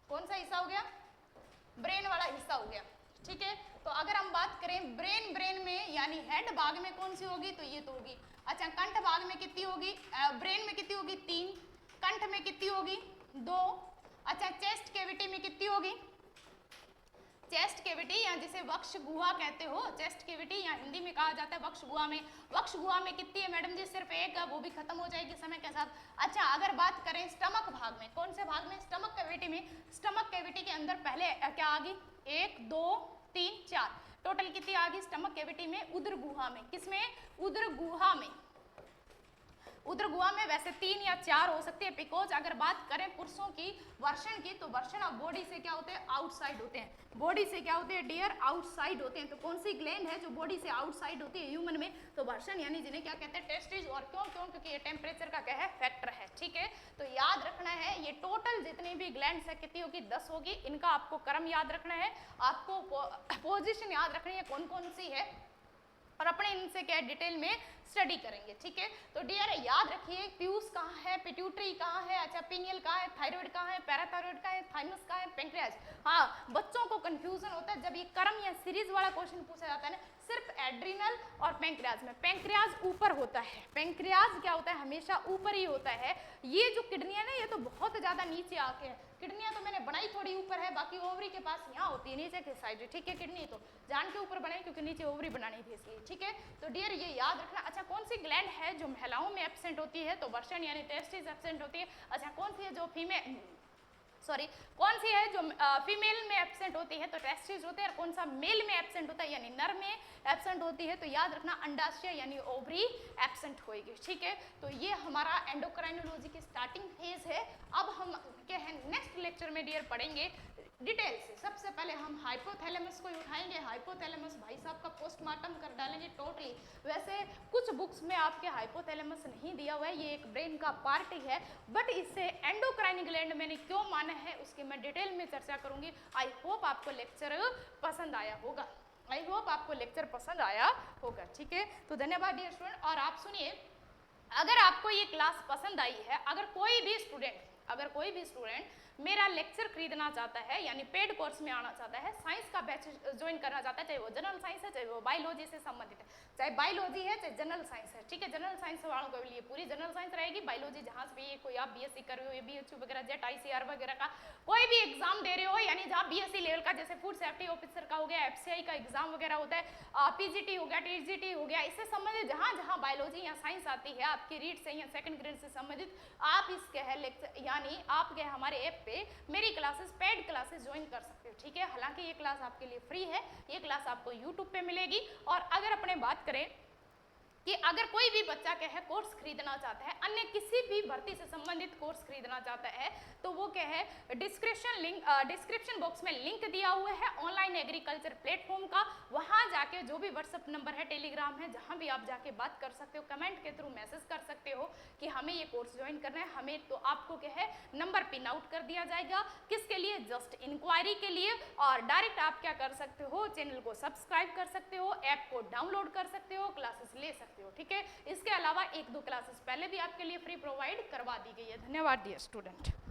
कौन सा हिस्सा हो गया? ब्रेन वाला हिस्सा हो गया, ठीक है। तो अगर हम बात करें ब्रेन में, यानी हेड भाग में कौन सी होगी? तो ये तो होगी। अच्छा, कंठ भाग में कितनी होगी? ब्रेन में कितनी होगी? 3। कंठ में कितनी होगी? 2। अच्छा, चेस्ट कैविटी में कितनी होगी? चेस्ट कैविटी, या जिसे वक्ष गुहा कहते हो, चेस्ट कैविटी या हिंदी में कहा जाता है वक्ष गुहा में। वक्ष गुहा में कितनी है मैडम जी? सिर्फ एक, वो भी खत्म हो जाएगी समय के साथ। अच्छा, अगर बात करें स्टमक भाग में, कौन से भाग में? स्टमक कैविटी में। स्टमक कैविटी के अंदर पहले क्या आ गई? 1 2 3 4, टोटल कितनी आ गई स्टमक कैविटी में? उदर गुहा में। किसमें? उदर गुहा में। उदर गुहा में वैसे 3 या 4 हो सकती है, बिकॉज अगर बात करें पुरुषों की वर्षण की, तो वर्षण अब बॉडी से क्या होते हैं? आउटसाइड होते हैं। बॉडी से क्या होते हैं डियर? आउटसाइड होते हैं। तो कौन सी ग्लैंड है जो बॉडी से आउटसाइड होती है ह्यूमन में? तो वर्षण, यानी जिन्हें क्या कहते हैं? टेस्टिस। और क्यों? क्योंकि ये टेम्परेचर का क्या है? फैक्टर है, ठीक है। तो याद रखना है, ये टोटल जितनी भी ग्लैंड्स है कितनी होगी? 10 होगी। इनका आपको क्रम याद रखना है, आपको पोजिशन याद रखनी है कौन कौन सी है, और अपने इनसे क्या डिटेल में स्टडी करेंगे, ठीक है। तो डियर याद रखिए, पीयूष कहाँ है? पिट्यूटरी कहाँ है? अच्छा, पिनियल कहाँ है? थायराइड कहाँ है? पैराथायराइड कहाँ है? थाइमस कहाँ है? पेंक्रियाज। हाँ, बच्चों को कंफ्यूजन होता है जब ये क्रम या सीरीज वाला क्वेश्चन पूछा जाता है ना, सिर्फ एड्रिनल और पेंक्रियाज में। पेंक्रियाज ऊपर होता है, पेंक्रियाज क्या होता है? हमेशा ऊपर ही होता है। ये जो किडनियां ना, ये तो बहुत ज्यादा नीचे आके है। किडनियां तो मैंने बनाई थोड़ी ऊपर है, बाकी ओवरी के पास यहाँ होती है नीचे के साइड, ठीक है। किडनी तो जान के ऊपर बनाई क्योंकि नीचे ओवरी बनानी थी इसलिए, ठीक है। तो डियर ये याद रखना। अच्छा, कौन सी ग्लैंड है जो महिलाओं में एब्सेंट होती है? तो वर्षण यानी टेस्टिस एब्सेंट होती है। अच्छा, कौन सी है जो कौन सी है जो फीमेल में एब्सेंट होती है? तो टेस्टिस होते हैं। और कौन सा मेल में एब्सेंट होता है, यानी नर में एब्सेंट होती है? तो याद रखना अंडाशय यानी ओवरी एब्सेंट होगी, ठीक है। तो ये हमारा एंडोक्राइनोलॉजी की स्टार्टिंग फेज है। अब हम क्या है नेक्स्ट लेक्चर में डियर पढ़ेंगे डिटेल से सबसे पहले हम हाइपोथैलेमस को उठाएंगे। हाइपोथैलेमस भाई साहब का पोस्टमार्टम कर डालेंगे टोटली। वैसे कुछ बुक्स में आपके हाइपोथैलेमस नहीं दिया हुआ है, ये एक ब्रेन का पार्ट ही है, बट इसे एंडोक्राइन ग्लैंड मैंने क्यों माना है उसकी मैं डिटेल में चर्चा करूंगी। आई होप आपको लेक्चर पसंद आया होगा। आई होप आपको लेक्चर पसंद आया होगा। ठीक है, तो धन्यवाद डियर स्टूडेंट। और आप सुनिए, अगर आपको ये क्लास पसंद आई है, अगर कोई भी स्टूडेंट मेरा लेक्चर खरीदना चाहता है, यानी पेड कोर्स में आना चाहता है, साइंस का बैच ज्वाइन करना चाहता है, चाहे वो जनरल साइंस है, चाहे वो बायोलॉजी से संबंधित है, चाहे बायोलॉजी है चाहे जनरल साइंस है, ठीक है, जनरल साइंस वालों के लिए पूरी जनरल साइंस रहेगी। बायोलॉजी जहाँ से भी कोई आप बीएससी कर रहे हो, बीएचयू वगैरह, जेट आईसीआर वगैरह का कोई भी एग्जाम दे रहे हो, यानी जहाँ बीएससी लेवल का जैसे फूड सेफ्टी ऑफिसर का हो गया, एफसीआई का एग्जाम वगैरह होता है, पीजीटी हो गया, टीजीटी हो गया, इससे संबंधित जहाँ जहाँ बायोलॉजी या साइंस आती है आपकी रीड से या सेकंड ग्रेड से संबंधित, आप इसके है लेक्चर यानी आप गए हमारे ऐप पे मेरी क्लासेस पेड क्लासेस ज्वाइन कर सकते हो। ठीक है, हालांकि ये क्लास आपके लिए फ्री है, ये क्लास आपको यूट्यूब पे मिलेगी। और अगर अपने बात करें कि अगर कोई भी बच्चा क्या है कोर्स खरीदना चाहता है, अन्य किसी भी भर्ती से संबंधित कोर्स खरीदना चाहता है, तो वो क्या है डिस्क्रिप्शन बॉक्स में लिंक दिया हुआ है ऑनलाइन एग्रीकल्चर प्लेटफॉर्म का, वहां जाके जो भी व्हाट्सएप नंबर है, टेलीग्राम है, जहां भी आप जाके बात कर सकते हो, कमेंट के थ्रू मैसेज कर सकते हो कि हमें ये कोर्स ज्वाइन करना है हमें, तो आपको क्या है नंबर पिन आउट कर दिया जाएगा। किसके लिए? जस्ट इंक्वायरी के लिए। और डायरेक्ट आप क्या कर सकते हो, चैनल को सब्सक्राइब कर सकते हो, ऐप को डाउनलोड कर सकते हो, क्लासेस ले सकते हो। ठीक है, इसके अलावा 1-2 क्लासेस पहले भी आपके लिए फ्री प्रोवाइड करवा दी गई है। धन्यवाद डियर स्टूडेंट।